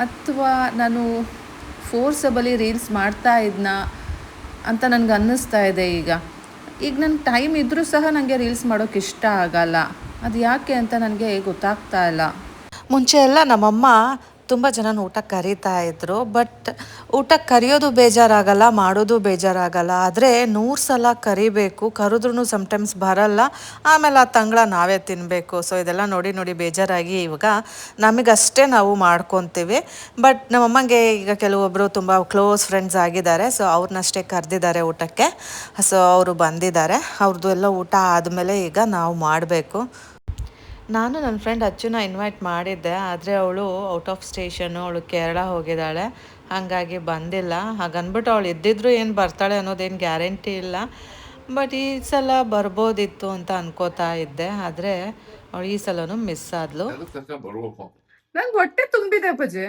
S1: ಅಥವಾ ನಾನು ಫೋರ್ಸಬಲಿ ರೀಲ್ಸ್ ಮಾಡ್ತಾ ಇದ್ನಾ ಅಂತ ನನಗೆ ಅನ್ನಿಸ್ತಾ ಇದೆ ಈಗ. ಈಗ ನನಗೆ ಟೈಮ್ ಇದ್ದರೂ ಸಹ ನನಗೆ ರೀಲ್ಸ್ ಮಾಡೋಕ್ಕೆ ಇಷ್ಟ ಆಗಲ್ಲ. ಅದು ಯಾಕೆ ಅಂತ ನನಗೆ ಗೊತ್ತಾಗ್ತಾ ಇಲ್ಲ.
S5: ಮುಂಚೆ ಎಲ್ಲ ನಮ್ಮಮ್ಮ ತುಂಬ ಜನನ ಊಟಕ್ಕೆ ಕರೀತಾ ಇದ್ರು. ಬಟ್ ಊಟಕ್ಕೆ ಕರೆಯೋದು ಬೇಜಾರಾಗಲ್ಲ, ಮಾಡೋದು ಬೇಜಾರಾಗಲ್ಲ. ಆದರೆ 100 ಸಲ ಕರಿಬೇಕು, ಕರೆದ್ರೂ ಸಮ್ಟೈಮ್ಸ್ ಬರಲ್ಲ, ಆಮೇಲೆ ಆ ತಂಗಳ ನಾವೇ ತಿನ್ನಬೇಕು. ಸೊ ಇದೆಲ್ಲ ನೋಡಿ ನೋಡಿ ಬೇಜಾರಾಗಿ ಇವಾಗ ನಮಗಷ್ಟೇ ನಾವು ಮಾಡ್ಕೊತೀವಿ. ಬಟ್ ನಮ್ಮಮ್ಮಂಗೆ ಈಗ ಕೆಲವೊಬ್ಬರು ತುಂಬ ಕ್ಲೋಸ್ ಫ್ರೆಂಡ್ಸ್ ಆಗಿದ್ದಾರೆ. ಸೊ ಅವ್ರನ್ನಷ್ಟೇ ಕರೆದಿದ್ದಾರೆ ಊಟಕ್ಕೆ. ಸೊ ಅವರು ಬಂದಿದ್ದಾರೆ. ಅವ್ರದ್ದು ಎಲ್ಲ ಊಟ ಆದಮೇಲೆ ಈಗ ನಾವು ಮಾಡಬೇಕು. ನಾನು ನನ್ನ ಫ್ರೆಂಡ್ ಅಚ್ಚುನ ಇನ್ವೈಟ್ ಮಾಡಿದ್ದೆ, ಆದರೆ ಅವಳು ಔಟ್ ಆಫ್ ಸ್ಟೇಷನು, ಅವಳು ಕೇರಳ ಹೋಗಿದ್ದಾಳೆ, ಹಾಗಾಗಿ ಬಂದಿಲ್ಲ. ಹಾಗನ್ಬಿಟ್ಟು ಅವಳು ಇದ್ದಿದ್ರು ಏನು ಬರ್ತಾಳೆ ಅನ್ನೋದೇನು ಗ್ಯಾರಂಟಿ ಇಲ್ಲ. ಬಟ್ ಈ ಸಲ ಬರ್ಬೋದಿತ್ತು ಅಂತ ಅನ್ಕೋತಾ ಇದ್ದೆ, ಆದರೆ ಅವಳು ಈ ಸಲನೂ ಮಿಸ್ ಆದ್ಲು.
S4: ನಂಗೆ ಹೊಟ್ಟೆ ತುಂಬಿದೆ ಅಪ್ಪಾಜಿ.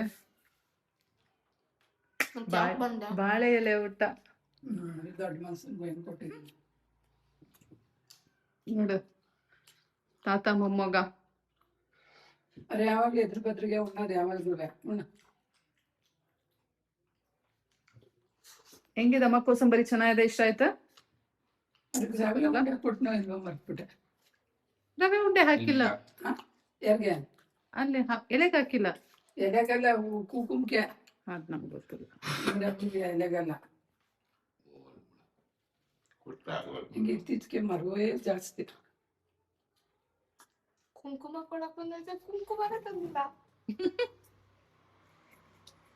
S7: ಮತ್ತೆ ಯಾಕೆ ಬಂದೆ?
S4: ಬಾಳೆ ಎಲೆ ಊಟ
S6: ದೊಡ್ಡ ಮನ್ಸು ಏನು ಕೊಟ್ಟಿದ್ದೀನಿ
S4: ನೋಡು, ತಾತ ಮೊಮ್ಮಗ.
S6: ಅವ್ರು ಯಾವಾಗಲೂ ಎದ್ರ ಬದ್ರಿಗೆ ಉಣ್ಣೋದು ಯಾವಾಗಲೂ ಉಣ್ಣ.
S4: ಹೆಂಗಿದಮ್ಮ ಕೋಸಂಬರಿ? ಚೆನ್ನಾಗಿದೆ, ಇಷ್ಟ ಆಯ್ತಾ?
S6: ಅದಕ್ಕೆ ಸಾವಿರ ಉಂಡೆ ಕೊಟ್ಟನೋ ಇಲ್ವೋ ಮರ್ತ್ಬಿಟ್ಟೆ.
S4: ರವೆ ಉಂಡೆ ಹಾಕಿಲ್ಲ
S6: ಯಾರಿಗೆ?
S4: ಅಲ್ಲಿ ಎಲೆಗೆ ಹಾಕಿಲ್ಲ.
S6: ಎಲೆಗೆಲ್ಲ ಕುಂಕುಮಕ್ಕೆ
S4: ಅದು ನಮ್ಗೆ ಗೊತ್ತಿಲ್ಲ.
S6: ಎಲೆಗೆಲ್ಲ ಹಿಂಗೆ ಇತ್ತೀಚೆಗೆ ಮರುವೇ ಜಾಸ್ತಿ.
S7: ಕುಂಕುಮ ಕೊಡಕ್ ಬಂದೈತೆ, ಕುಂಕುಮನೇ ತಂದಿಲ್ಲ.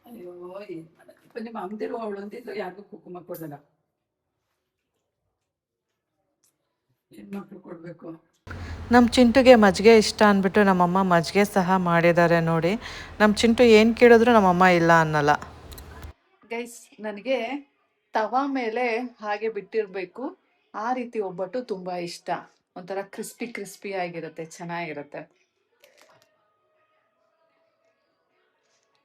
S6: ಅಯ್ಯೋ ಏನ್ ಮಾಡಪ್ಪ, ನಿಮ್ಮ ಅಮ್ಮದಿರು ಅವಳು ಅಂತಿದ್ದು ಯಾರಿಗೂ ಕುಂಕುಮ ಕೊಡಲ್ಲ. ಹೆಣ್ಮಕ್ಳು ಕೊಡ್ಬೇಕು.
S5: ನಮ್ಮ ಚಿಂಟುಗೆ ಮಜ್ಜಿಗೆ ಇಷ್ಟ ಅಂದ್ಬಿಟ್ಟು ನಮ್ಮಮ್ಮ ಮಜ್ಜಿಗೆ ಸಹ ಮಾಡಿದ್ದಾರೆ ನೋಡಿ. ನಮ್ಮ ಚಿಂಟು ಏನು ಕೇಳಿದ್ರು ನಮ್ಮಮ್ಮ ಇಲ್ಲ ಅನ್ನಲ್ಲ.
S4: ಗೈಸ್, ನನಗೆ ತವಾ ಮೇಲೆ ಹಾಗೆ ಬಿಟ್ಟಿರಬೇಕು, ಆ ರೀತಿ ಒಬ್ಬಟ್ಟು ತುಂಬ ಇಷ್ಟ. ಒಂಥರ ಕ್ರಿಸ್ಪಿ ಕ್ರಿಸ್ಪಿ ಆಗಿರುತ್ತೆ, ಚೆನ್ನಾಗಿರುತ್ತೆ.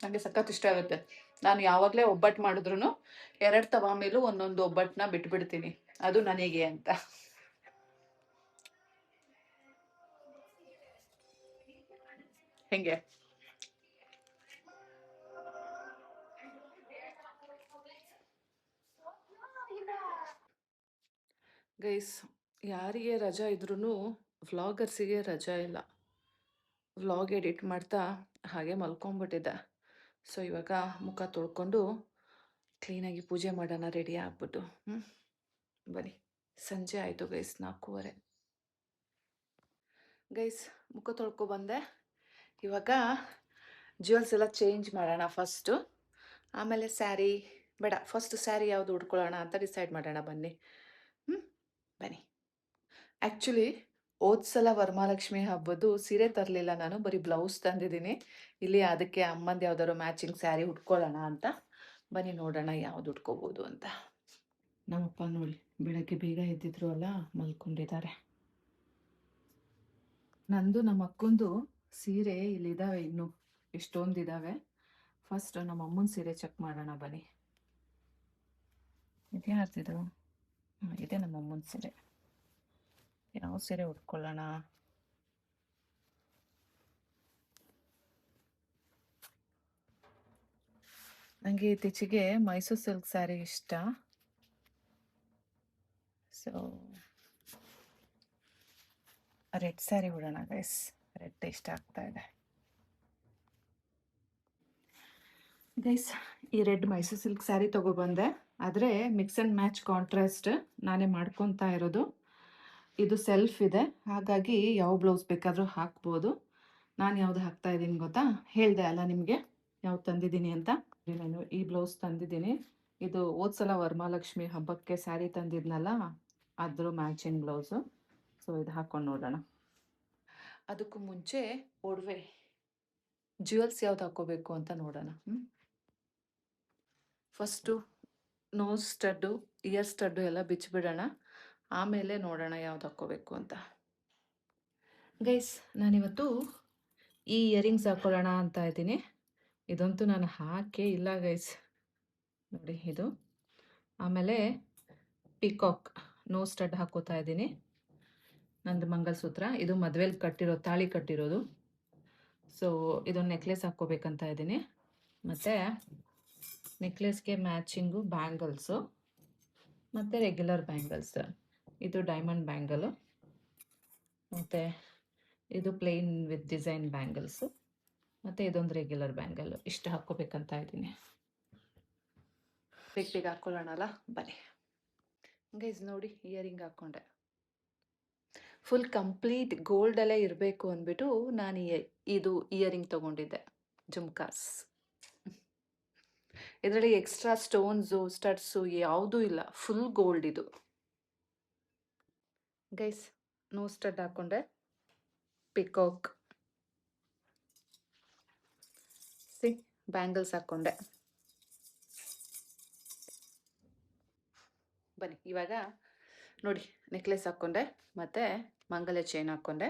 S4: ನನಗೆ ಸಖತ್ ಇಷ್ಟ ಆಗುತ್ತೆ. ನಾನು ಯಾವಾಗಲೇ ಒಬ್ಬಟ್ಟು ಮಾಡಿದ್ರು 2 ತವಾ ಮೇಲೂ ಒಂದೊಂದು ಒಬ್ಬಟ್ಟನ್ನ ಬಿಟ್ಬಿಡ್ತೀನಿ, ಅದು ನನಗೆ ಅಂತ. ಹೆಂಗೆ? ಗೈಸ್, ಯಾರಿಗೆ ರಜಾ ಇದ್ರೂ ವ್ಲಾಗರ್ಸಿಗೆ ರಜಾ ಇಲ್ಲ. ವ್ಲಾಗ್ ಎಡಿಟ್ ಮಾಡ್ತಾ ಹಾಗೆ ಮಲ್ಕೊಂಬಿಟ್ಟಿದ್ದೆ. ಸೊ ಇವಾಗ ಮುಖ ತೊಳ್ಕೊಂಡು ಕ್ಲೀನಾಗಿ ಪೂಜೆ ಮಾಡೋಣ, ರೆಡಿ ಆಗ್ಬಿಟ್ಟು. ಬನ್ನಿ. ಸಂಜೆ ಆಯಿತು ಗೈಸ್, 4:15. ಗೈಸ್, ಮುಖ ತೊಳ್ಕೊಬಂದೆ. ಇವಾಗ ಜ್ಯುವೆಲ್ಸ್ ಎಲ್ಲ ಚೇಂಜ್ ಮಾಡೋಣ ಫಸ್ಟು, ಆಮೇಲೆ ಸ್ಯಾರಿ ಬೇಡ, ಫಸ್ಟ್ ಸ್ಯಾರಿ ಯಾವುದು ಉಟ್ಕೊಳ್ಳೋಣ ಅಂತ ಡಿಸೈಡ್ ಮಾಡೋಣ. ಬನ್ನಿ. ಬನ್ನಿ. ಆ್ಯಕ್ಚುಲಿ ಸಲ ವರಮಹಾಲಕ್ಷ್ಮಿ ಹಬ್ಬದ್ದು ಸೀರೆ ತರಲಿಲ್ಲ ನಾನು, ಬರೀ ಬ್ಲೌಸ್ ತಂದಿದ್ದೀನಿ. ಇಲ್ಲಿ ಅದಕ್ಕೆ ಅಮ್ಮಂದು ಯಾವ್ದಾದ್ರು ಮ್ಯಾಚಿಂಗ್ ಸ್ಯಾರಿ ಉಟ್ಕೊಳ್ಳೋಣ ಅಂತ. ಬನ್ನಿ ನೋಡೋಣ ಯಾವ್ದು ಉಟ್ಕೋಬೋದು ಅಂತ. ನಮ್ಮಪ್ಪ ನೋಡಿ ಬೆಳಗ್ಗೆ ಬೇಗ ಎದ್ದಿದ್ರು ಅಲ್ಲ, ಮಲ್ಕೊಂಡಿದ್ದಾರೆ. ನಂದು ನಮ್ಮ ಅಕ್ಕಂದು ಸೀರೆ ಇಲ್ಲಿದ್ದಾವೆ, ಇನ್ನು ಎಷ್ಟೊಂದಿದ್ದಾವೆ. ಫಸ್ಟ್ ನಮ್ಮ ಅಮ್ಮನ ಸೀರೆ ಚೆಕ್ ಮಾಡೋಣ ಬನ್ನಿ. ಇದೇ ಯಾರ್ದಿದು? ಇದೆ ನಮ್ಮ ಅಮ್ಮನ ಸೀರೆ. ಯಾವ ಸೀರೆ ಉಟ್ಕೊಳ್ಳೋಣ? ನನಗೆ ಇತ್ತೀಚೆಗೆ ಮೈಸೂರು ಸಿಲ್ಕ್ ಸ್ಯಾರಿ ಇಷ್ಟ. ಸೊ ರೆಡ್ ಸ್ಯಾರಿ ಉಡೋಣ ಗೈಸ್, ರೆಡ್ ಇಷ್ಟ ಆಗ್ತಾ ಇದೆ. ಗೈಸ್, ಈ ರೆಡ್ ಮೈಸೂರು ಸಿಲ್ಕ್ ಸ್ಯಾರಿ ತೊಗೊಬಂದೆ, ಆದರೆ ಮಿಕ್ಸ್ ಆ್ಯಂಡ್ ಮ್ಯಾಚ್ ಕಾಂಟ್ರಾಸ್ಟ್ ನಾನೇ ಮಾಡ್ಕೊತಾ ಇರೋದು. ಇದು ಸೆಲ್ಫ್ ಇದೆ, ಹಾಗಾಗಿ ಯಾವ ಬ್ಲೌಸ್ ಬೇಕಾದರೂ ಹಾಕ್ಬೋದು. ನಾನು ಯಾವುದು ಹಾಕ್ತಾ ಇದ್ದೀನಿ ಗೊತ್ತಾ? ಹೇಳಿದೆ ಅಲ್ಲ ನಿಮಗೆ ಯಾವ್ದು ತಂದಿದ್ದೀನಿ ಅಂತ. ನಾನು ಈ ಬ್ಲೌಸ್ ತಂದಿದ್ದೀನಿ. ಇದು ಸಲ ವರಮಹಾಲಕ್ಷ್ಮಿ ಹಬ್ಬಕ್ಕೆ ಸ್ಯಾರಿ ತಂದಿದ್ನಲ್ಲ, ಅದ್ರ ಮ್ಯಾಚಿಂಗ್ ಬ್ಲೌಸು. ಸೊ ಇದು ಹಾಕ್ಕೊಂಡು ನೋಡೋಣ. ಅದಕ್ಕೂ ಮುಂಚೆ ಒಡವೆ ಜ್ಯುವೆಲ್ಸ್ ಯಾವ್ದು ಹಾಕ್ಕೋಬೇಕು ಅಂತ ನೋಡೋಣ. First nose stud, ear stud ಎಲ್ಲ ಬಿಚ್ಚಿಬಿಡೋಣ, ಆಮೇಲೆ ನೋಡೋಣ ಯಾವ್ದು ಹಾಕ್ಕೋಬೇಕು ಅಂತ. ಗೈಸ್, ನಾನಿವತ್ತು ಈ ಇಯರಿಂಗ್ಸ್ ಹಾಕ್ಕೊಳ್ಳೋಣ ಅಂತ ಇದ್ದೀನಿ. ಇದಂತೂ ನಾನು ಹಾಕೇ ಇಲ್ಲ ಗೈಸ್, ನೋಡಿ ಇದು. ಆಮೇಲೆ ಪಿಕಾಕ್ ನೋಸ್ ಸ್ಟಡ್ ಹಾಕೋತಾ ಇದ್ದೀನಿ. ನಂದು ಮಂಗಲಸೂತ್ರ, ಇದು ಮದುವೆಲಿ ಕಟ್ಟಿರೋ ತಾಳಿ ಕಟ್ಟಿರೋದು. ಸೊ ಇದೊಂದು ನೆಕ್ಲೆಸ್ ಹಾಕ್ಕೋಬೇಕಂತ ಇದ್ದೀನಿ.
S5: ಮತ್ತು ನೆಕ್ಲೆಸ್ಗೆ ಮ್ಯಾಚಿಂಗು ಬ್ಯಾಂಗಲ್ಸು ಮತ್ತು ರೆಗ್ಯುಲರ್ ಬ್ಯಾಂಗಲ್ಸ್. ಇದು ಡೈಮಂಡ್ ಬ್ಯಾಂಗಲು ಮತ್ತು ಇದು ಪ್ಲೇನ್ ವಿತ್ ಡಿಸೈನ್ ಬ್ಯಾಂಗಲ್ಸು ಮತ್ತು ಇದೊಂದು ರೆಗ್ಯುಲರ್ ಬ್ಯಾಂಗಲ್ಲು. ಇಷ್ಟು ಹಾಕ್ಕೋಬೇಕಂತ ಇದ್ದೀನಿ. ಬೇಗ ಹಾಕ್ಕೊಳ್ಳೋಣಲ್ಲ, ಬನ್ನಿ ಗೈಸ್. ನೋಡಿ ಇಯರಿಂಗ್ ಹಾಕ್ಕೊಂಡೆ. ಫುಲ್ ಕಂಪ್ಲೀಟ್ ಗೋಲ್ಡಲ್ಲೇ ಇರಬೇಕು ಅಂದ್ಬಿಟ್ಟು ನಾನು ಇದು ಇಯರಿಂಗ್ ತೊಗೊಂಡಿದ್ದೆ, ಜುಮ್ಕಾಸ್. ಇದರಲ್ಲಿ ಎಕ್ಸ್ಟ್ರಾ ಸ್ಟೋನ್ಸು ಸ್ಟಡ್ಸು ಯಾವುದೂ ಇಲ್ಲ, ಫುಲ್ ಗೋಲ್ಡ್ ಇದು ಗೈಸ್. ನೋ ಸ್ಟಡ್ ಹಾಕ್ಕೊಂಡೆ, ಪಿಕಾಕ್ ಬ್ಯಾಂಗಲ್ಸ್ ಹಾಕ್ಕೊಂಡೆ. ಬನ್ನಿ ಇವಾಗ ನೋಡಿ, ನೆಕ್ಲೆಸ್ ಹಾಕ್ಕೊಂಡೆ ಮತ್ತು ಮಾಂಗಲ್ಯ ಚೈನ್ ಹಾಕ್ಕೊಂಡೆ.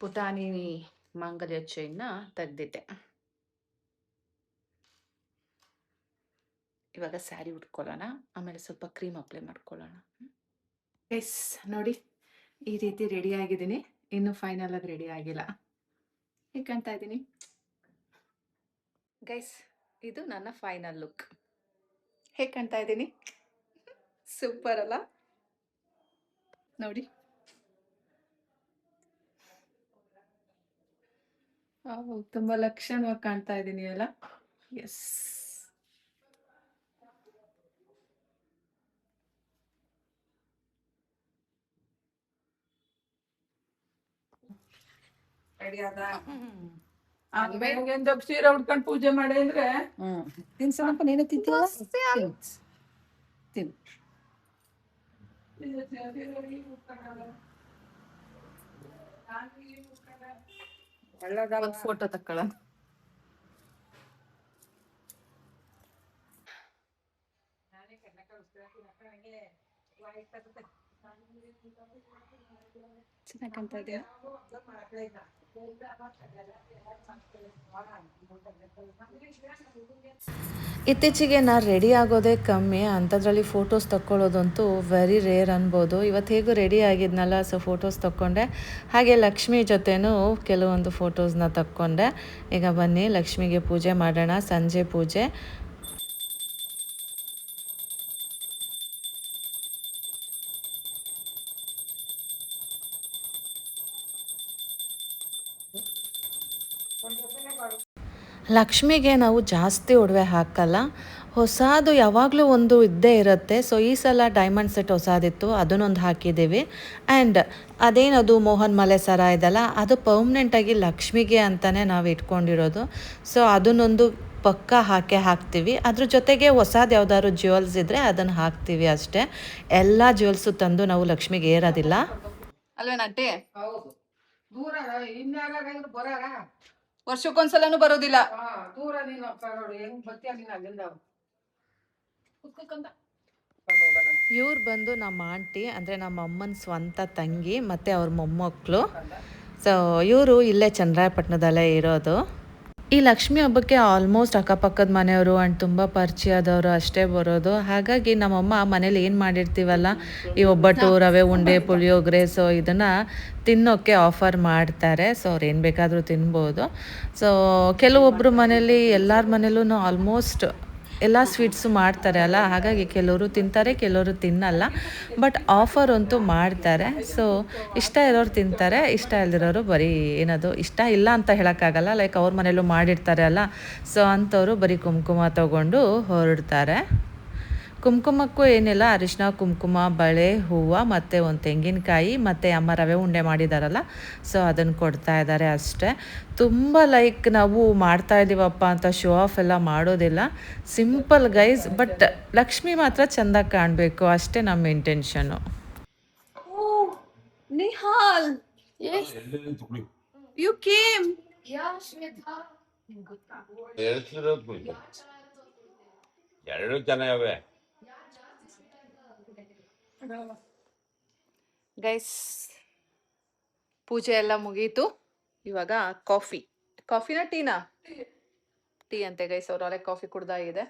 S5: ಪುಟಾಣಿ ಮಾಂಗಲ್ಯ ಚೈನ್ನ ತೆಗ್ದಿಟ್ಟೆ. ಇವಾಗ ಸ್ಯಾರಿ ಉಟ್ಕೊಳ್ಳೋಣ, ಆಮೇಲೆ ಸ್ವಲ್ಪ ಕ್ರೀಮ್ ಅಪ್ಲೈ ಮಾಡ್ಕೊಳ್ಳೋಣ. ಎಸ್ ನೋಡಿ, ಈ ರೀತಿ ರೆಡಿ ಆಗಿದ್ದೀನಿ. ಇನ್ನೂ ಫೈನಲ್ ಆಗಿ ರೆಡಿ ಆಗಿಲ್ಲ. ಹೇಗೆ ಕಾಣ್ತಾ ಇದ್ದೀನಿ ಗೈಸ್? ಇದು ನನ್ನ ಫೈನಲ್ ಲುಕ್. ಹೇಗೆ ಕಾಣ್ತಾ ಇದ್ದೀನಿ? ಸೂಪರ್ ಅಲ್ಲ? ನೋಡಿ, ತುಂಬ ಲಕ್ಷಣವಾಗಿ ಕಾಣ್ತಾ ಇದ್ದೀನಿ ಅಲ್ಲ? ಎಸ್.
S6: ಸೀರೆ ಉಟ್ಕೊಂಡು ಪೂಜೆ ಮಾಡಿ ಅಂದ್ರೆ ತಿನ್ಸನಪ್ಪ. ನೀನು ತಿಂತೀವ? ತಿನ್. ಒಂದು ಫೋಟೋ ತಕ್ಕೊಳ್ಳ. ಚೆನ್ನಾಗಿ ಕಾಣ್ತಾ ಇದೆಯಾ?
S5: ಇತ್ತೀಚೆಗೆ ನಾನು ರೆಡಿ ಆಗೋದೇ ಕಮ್ಮಿ, ಅಂಥದ್ರಲ್ಲಿ ಫೋಟೋಸ್ ತಕ್ಕೊಳ್ಳೋದಂತೂ ವೆರಿ ರೇರ್ ಅನ್ಬೋದು. ಇವತ್ತು ಹೇಗೂ ರೆಡಿ ಆಗಿದ್ನಲ್ಲ, ಸೊ ಫೋಟೋಸ್ ತಕ್ಕೊಂಡೆ. ಹಾಗೆ ಲಕ್ಷ್ಮಿ ಜೊತೆನೂ ಕೆಲವೊಂದು ಫೋಟೋಸ್ನ ತಕ್ಕೊಂಡೆ. ಈಗ ಬನ್ನಿ ಲಕ್ಷ್ಮಿಗೆ ಪೂಜೆ ಮಾಡೋಣ, ಸಂಜೆ ಪೂಜೆ. ಲಕ್ಷ್ಮಿಗೆ ನಾವು ಜಾಸ್ತಿ ಒಡವೆ ಹಾಕಲ್ಲ, ಹೊಸದು ಯಾವಾಗಲೂ ಒಂದು ಇದ್ದೇ ಇರುತ್ತೆ. ಸೊ ಈ ಸಲ ಡೈಮಂಡ್ ಸೆಟ್ ಹೊಸದಿತ್ತು, ಅದನ್ನೊಂದು ಹಾಕಿದ್ದೀವಿ. ಆ್ಯಂಡ್ ಅದೇನದು ಮೋಹನ್ ಮಲೆ ಸರ ಇದೆಲ್ಲ, ಅದು ಪರ್ಮ್ನೆಂಟಾಗಿ ಲಕ್ಷ್ಮಿಗೆ ಅಂತಲೇ ನಾವು ಇಟ್ಕೊಂಡಿರೋದು. ಸೊ ಅದನ್ನೊಂದು ಪಕ್ಕ ಹಾಕ್ತೀವಿ. ಅದ್ರ ಜೊತೆಗೆ ಹೊಸದು ಯಾವ್ದಾದ್ರು ಜ್ಯುವೆಲ್ಸ್ ಇದ್ದರೆ ಅದನ್ನು ಹಾಕ್ತೀವಿ ಅಷ್ಟೇ. ಎಲ್ಲ ಜ್ಯುವೆಲ್ಸು ತಂದು ನಾವು ಲಕ್ಷ್ಮಿಗೆ ಏರೋದಿಲ್ಲ
S4: ಅಲ್ವೇನಂಟಿ?
S6: ದೂರ ಇನ್ಯಾರು ಬರಾರ?
S4: ವರ್ಷಕ್ಕೊಂದ್ಸಲನೂ ಬರೋದಿಲ್ಲ.
S6: ದೂರ ನೀನು ನೋಡಿ ಹೆಂಗ್ ಬರ್ತೀಯ ನೀನು ಅಲ್ಲಿಂದ.
S5: ಇವ್ರು ಬಂದು ನಮ್ಮ ಆಂಟಿ, ಅಂದರೆ ನಮ್ಮ ಅಮ್ಮನ ಸ್ವಂತ ತಂಗಿ ಮತ್ತು ಅವ್ರ ಮೊಮ್ಮಕ್ಕಳು. ಸೊ ಇವರು ಇಲ್ಲೇ ಚನ್ನರಾಯಪಟ್ಟಣದಲ್ಲೇ ಇರೋದು. ಈ ಲಕ್ಷ್ಮಿ ಹಬ್ಬಕ್ಕೆ ಆಲ್ಮೋಸ್ಟ್ ಅಕ್ಕಪಕ್ಕದ ಮನೆಯವರು ಆ್ಯಂಡ್ ತುಂಬ ಪರಿಚಯದವರು ಅಷ್ಟೇ ಬರೋದು. ಹಾಗಾಗಿ ನಮ್ಮಮ್ಮ ಮನೇಲಿ ಏನು ಮಾಡಿರ್ತೀವಲ್ಲ, ಈ ಒಬ್ಬಟ್ಟು, ರವೆ ಉಂಡೆ, ಪುಳಿಯೋಗರೆ, ಸೊ ಇದನ್ನು ತಿನ್ನೋಕ್ಕೆ ಆಫರ್ ಮಾಡ್ತಾರೆ. ಸೊ ಅವ್ರು ಏನು ಬೇಕಾದರೂ ತಿನ್ಬೋದು. ಸೊ ಕೆಲವೊಬ್ಬರು ಮನೇಲಿ, ಎಲ್ಲರ ಮನೇಲೂ ಆಲ್ಮೋಸ್ಟ್ ಎಲ್ಲ ಸ್ವೀಟ್ಸು ಮಾಡ್ತಾರೆ ಅಲ್ಲ, ಹಾಗಾಗಿ ಕೆಲವರು ತಿಂತಾರೆ, ಕೆಲವರು ತಿನ್ನಲ್ಲ. ಬಟ್ ಆಫರ್ ಅಂತೂ ಮಾಡ್ತಾರೆ. ಸೊ ಇಷ್ಟ ಇರೋರು ತಿಂತಾರೆ, ಇಷ್ಟ ಇಲ್ದಿರೋರು ಬರೀ ಏನದು ಇಷ್ಟ ಇಲ್ಲ ಅಂತ ಹೇಳೋಕ್ಕಾಗಲ್ಲ, ಲೈಕ್ ಅವ್ರ ಮನೇಲೂ ಮಾಡಿರ್ತಾರೆ ಅಲ್ಲ, ಸೊ ಅಂಥವ್ರು ಬರೀ ಕುಂಕುಮ ತೊಗೊಂಡು ಹೊರಡ್ತಾರೆ. ಕುಂಕುಮಕ್ಕೂ ಏನಿಲ್ಲ, ಅರಿಶಿನ, ಕುಂಕುಮ, ಬಳೆ, ಹೂವು ಮತ್ತು ಒಂದು ತೆಂಗಿನಕಾಯಿ ಮತ್ತು ಅಮ್ಮ ರವೆ ಉಂಡೆ ಮಾಡಿದಾರಲ್ಲ, ಸೊ ಅದನ್ನು ಕೊಡ್ತಾ ಇದ್ದಾರೆ ಅಷ್ಟೇ. ತುಂಬ ಲೈಕ್ ನಾವು ಮಾಡ್ತಾ ಇದ್ದೀವಪ್ಪ ಅಂತ ಶೋ ಆಫ್ ಎಲ್ಲ ಮಾಡೋದಿಲ್ಲ, ಸಿಂಪಲ್ ಗೈಸ್. ಬಟ್ ಲಕ್ಷ್ಮಿ ಮಾತ್ರ ಚೆಂದಾಗಿ ಕಾಣಬೇಕು, ಅಷ್ಟೇ ನಮ್ಮ intention.
S4: Nihal, you came.
S7: Yeah, Shweta.
S3: ಎರಡು ಚೆನ್ನಾಗವೆ
S4: ಗೈಸ್, ಪೂಜೆ ಎಲ್ಲ ಮುಗೀತು. ಇವಾಗ ಕಾಫಿನ ಟೀನಾ? ಟೀ ಅಂತೆ ಗೈಸ್. ಅವ್ರವರೇ ಕಾಫಿ ಕುಡ್ದಾಗಿದೆ.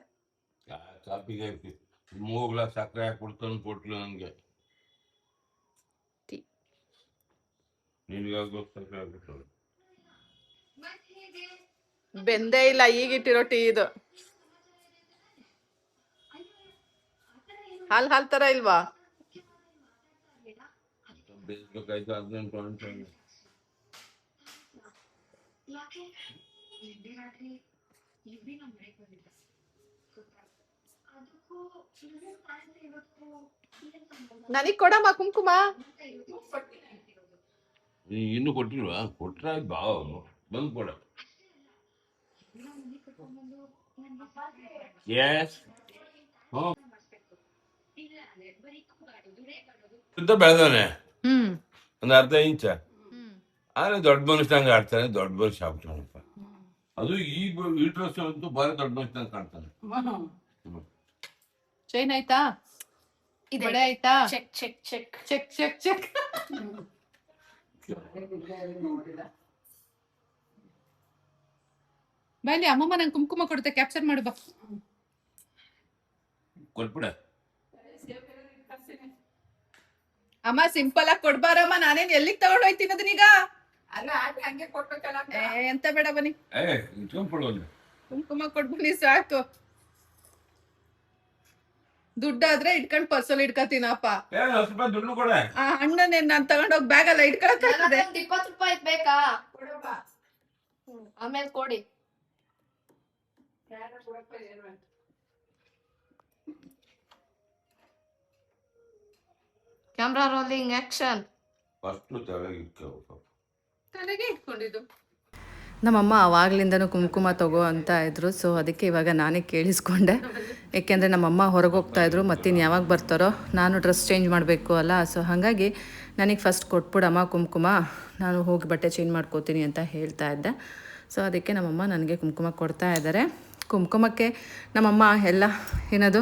S3: ಕಾಪಿಗೆ 3 ಗ್ಲಾಸ್ ಸಕ್ಕರೆ ಹಾಕಿ ಕೊಟ್ಲು ನನಗೆ.
S4: ಟೀ
S3: ನಿನಗಾಗೋ ಸಕ್ಕರೆ ಹಾಕ್ಬಿಟ್ಟು
S4: ಬೆಂದೇ ಇಲ್ಲ, ಈಗಿಟ್ಟಿರೋ ಟೀ ಇದು. ಹಾಲ್ ತರ ಇಲ್ವಾ?
S3: ಬೇಯಿಸ್ಬೇಕಾಯ್ತು 18 ಗಂಟೆ.
S4: ನನಗ್ ಕೊಡಮ್ಮ ಕುಂಕುಮ.
S3: ಇನ್ನೂ ಕೊಟ್ಟಿಲ್ವಾ? ಕೊಟ್ರೆ ಬಾ ಬಂದು ಕೊಡ. ಎಸ್ ಬೆಳೆದಾನೆ ಒಂದು ಅರ್ಧ ಇಂಚ. ಆದ್ರೆ ದೊಡ್ಡ ಮನುಷ್ಯಂಗೆ ಆಡ್ತಾನೆ, ದೊಡ್ಡ ಮನುಷ್ಯ ಆಗ್ತಾನಪ್ಪ. ಅದು ಈ ಡ್ರೆಸ್ ಅಂತೂ ಬಾರಿ ದೊಡ್ಡ ಮನುಷ್ಯಂಗೆ ಕಾಣ್ತಾನೆ.
S4: ಚೈನ್ ಆಯ್ತಾ? ಬಳೆ ಆಯ್ತಾ?
S7: Check check check.
S4: Check check check. ಬನ್ನಿ ಅಮ್ಮಮ್ಮ ನಂಗೆ ಕುಂಕುಮ ಕೊಡುತ್ತೆ, ಕ್ಯಾಪ್ಚರ್ ಮಾಡು ಬಾ.
S3: ಕೊಟ್ಬಿಡ.
S4: ಅಮ್ಮ ಸಿಂಪಲ್ ಆಗಿ ಕೊಡ್ಬಾರಮ್ಮ, ನಾನೇನ್ ಎಲ್ಲಿಗೆ ತಗೊಂಡ್ ಹೋಯ್ತೀನಿ ಅದನ್ನೀಗ?
S6: ಅಲ್ಲ ಹಂಗೆ ಕೊಡ್ಬೇಕಲ್ಲ.
S4: ಎಂತ ಬೇಡ ಬನ್ನಿ,
S3: ಇಟ್ಕೊಂಡ್ಬಿಡೋದು.
S4: ಕುಂಕುಮ ಕೊಡ್ಬನ್ನಿ ಸಾಕು. ದುಡ್ಡಾದ್ರೆ ಇಟ್ಕೊಂಡ್ ಪರ್ಸಲ್ ಇಟ್ಕತೀನಪ್ಪ.
S3: 10 ರೂಪಾಯಿ ದುಡ್ಡು ಕೊಡ.
S4: ಆ ಅಣ್ಣನೇನ್ ನಾನ್ ತಗೊಂಡೋಗ್ ಬ್ಯಾಗ್ ಎಲ್ಲ ಇಟ್ಕೊಳಕ್ಕಾಗ್ತದೆ?
S7: 20 ರೂಪಾಯಿ ಬೇಕಾ? ಆಮೇಲೆ ಕೊಡಿ. Camera rolling action.
S3: ಫಸ್ಟ್ ತಲೆಗೆ ಇಟ್ಕೋಬೇಕು.
S4: ತಲೆಗೆ ಇಟ್ಕೊಂಡಿದ್ದು.
S5: ನಮ್ಮಮ್ಮ ಆವಾಗ್ಲಿಂದನೂ ಕುಂಕುಮ ತಗೋ ಅಂತ ಇದ್ರು. ಸೊ ಅದಕ್ಕೆ ಇವಾಗ ನಾನೇ ಕೇಳಿಸ್ಕೊಂಡೆ. ಏಕೆಂದರೆ ನಮ್ಮಮ್ಮ ಹೊರಗೆ ಹೋಗ್ತಾಯಿದ್ರು, ಮತ್ತಿನ್ನು ಯಾವಾಗ ಬರ್ತಾರೋ, ನಾನು ಡ್ರೆಸ್ ಚೇಂಜ್ ಮಾಡಬೇಕು ಅಲ್ಲ. ಸೊ ಹಾಗಾಗಿ ನನಗೆ ಫಸ್ಟ್ ಕೊಟ್ಬಿಡಮ್ಮ ಕುಂಕುಮ, ನಾನು ಹೋಗಿ ಬಟ್ಟೆ ಚೇಂಜ್ ಮಾಡ್ಕೋತೀನಿ ಅಂತ ಹೇಳ್ತಾ ಇದ್ದೆ. ಸೊ ಅದಕ್ಕೆ ನಮ್ಮಮ್ಮ ನನಗೆ ಕುಂಕುಮ ಕೊಡ್ತಾ ಇದ್ದಾರೆ. ಕುಂಕುಮಕ್ಕೆ ನಮ್ಮಮ್ಮ ಎಲ್ಲ ಏನದು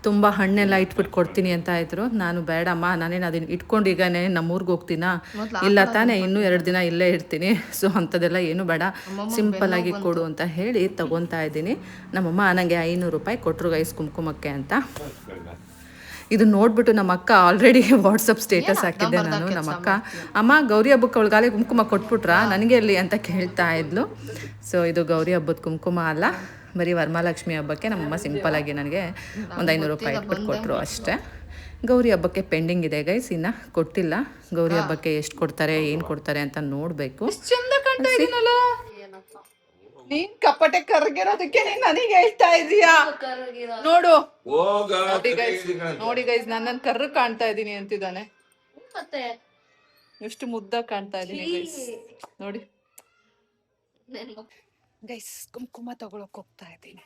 S5: ತುಂಬ ಹಣ್ಣೆಲ್ಲ ಇಟ್ಬಿಟ್ಟು ಕೊಡ್ತೀನಿ ಅಂತ ಇದ್ರು. ನಾನು ಬೇಡಮ್ಮ, ನಾನೇನು ಅದನ್ನು ಇಟ್ಕೊಂಡು ಈಗ ನಮ್ಮೂರಿಗೆ ಹೋಗ್ತೀನಾ, ಇಲ್ಲ ತಾನೇ, ಇನ್ನೂ 2 ದಿನ ಇಲ್ಲೇ ಇರ್ತೀನಿ. ಸೊ ಅಂಥದ್ದೆಲ್ಲ ಏನು ಬೇಡ, ಸಿಂಪಲ್ಲಾಗಿ ಕೊಡು ಅಂತ ಹೇಳಿ ತಗೊತಾ ಇದ್ದೀನಿ. ನಮ್ಮಮ್ಮ ನನಗೆ 500 ರೂಪಾಯಿ ಕೊಟ್ಟರು ಗೈಸ್ ಕುಂಕುಮಕ್ಕೆ ಅಂತ. ಇದು ನೋಡ್ಬಿಟ್ಟು ನಮ್ಮ ಅಕ್ಕ ಆಲ್ರೆಡಿ ವಾಟ್ಸಪ್ ಸ್ಟೇಟಸ್ ಹಾಕಿದ್ದೆ ನಾನು. ನಮ್ಮ ಅಕ್ಕ, ಅಮ್ಮ ಗೌರಿ ಹಬ್ಬಕ್ಕೆ ಅವಳಿಗಾಲೆ ಕುಂಕುಮ ಕೊಟ್ಬಿಟ್ರಾ ನನಗೆ ಅಲ್ಲಿ ಅಂತ ಕೇಳ್ತಾ ಇದ್ಲು. ಸೊ ಇದು ಗೌರಿ ಹಬ್ಬದ ಕುಂಕುಮ ಅಲ್ಲ, ಬರೀ ವರಮಹಾಲಕ್ಷ್ಮಿ ಹಬ್ಬಕ್ಕೆ ನಮ್ಮಮ್ಮ ಸಿಂಪಲ್ಲಾಗಿ ನನಗೆ ಒಂದು 500 ರೂಪಾಯಿ ಇಟ್ಬಿಟ್ಟು ಕೊಟ್ಟರು ಅಷ್ಟೇ. ಗೌರಿ ಹಬ್ಬಕ್ಕೆ ಪೆಂಡಿಂಗ್ ಇದೆ ಗೈಸ್, ಇನ್ನು ಕೊಟ್ಟಿಲ್ಲ. ಗೌರಿ ಹಬ್ಬಕ್ಕೆ ಎಷ್ಟು ಕೊಡ್ತಾರೆ, ಏನು ಕೊಡ್ತಾರೆ ಅಂತ ನೋಡಬೇಕು.
S4: ಚಂದ ಕಾಣ್ತಾ ಇದೀನಲ್ಲ. ನೀನ್ ಕಪ್ಪಟೆ ಕರ್ಗಿರೋದಕ್ಕೆ ನೀನ್ ನನಗೆ ಹೇಳ್ತಾ ಇದೀಯಾ? ನೋಡು ನೋಡಿ ಗೈಸ್, ನನ್ನನ್ ಕರ್ರ ಕಾಣ್ತಾ ಇದೀನಿ ಅಂತಿದ್ದಾನೆ.
S7: ಮತ್ತೆ
S4: ಎಷ್ಟು ಮುದ್ದ ಕಾಣ್ತಾ ಇದೀನಿ ಗೈಸ್, ನೋಡಿ ಗೈಸ್. ಕುಂಕುಮ ತಗೊಳಕ್ ಹೋಗ್ತಾ ಇದ್ದೀನಿ.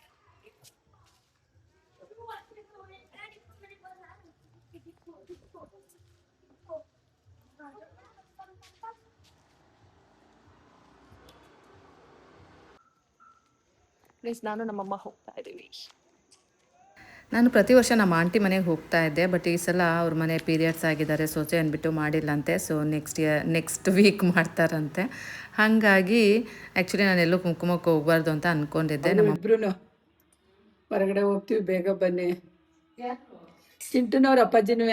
S4: ಪ್ಲೀಸ್, ನಾನು ನಮ್ಮಮ್ಮ ಹೋಗ್ತಾ ಇದ್ದೀವಿ.
S5: ನಾನು ಪ್ರತಿ ವರ್ಷ ನಮ್ಮ ಆಂಟಿ ಮನೆಗೆ ಹೋಗ್ತಾ ಇದ್ದೆ, ಬಟ್ ಈ ಸಲ ಅವ್ರ ಮನೆ ಪೀರಿಯಡ್ಸ್ ಆಗಿದ್ದಾರೆ, ಸೊಸೆ ಅಂದ್ಬಿಟ್ಟು ಮಾಡಿಲ್ಲಂತೆ. ಸೊ ನೆಕ್ಸ್ಟ್ ವೀಕ್ ಮಾಡ್ತಾರಂತೆ. ಹಾಗಾಗಿ ಆ್ಯಕ್ಚುಲಿ ನಾನು ಎಲ್ಲೂ ಕುಂಕುಮಕ್ಕೆ ಹೋಗ್ಬಾರ್ದು ಅಂತ ಅಂದ್ಕೊಂಡಿದ್ದೆ.
S6: ಇಬ್ರು ಹೊರಗಡೆ ಹೋಗ್ತೀವಿ, ಬೇಗ ಬನ್ನಿ. ಚಿಂಟುನವ್ರ ಅಪ್ಪಾಜಿನೂ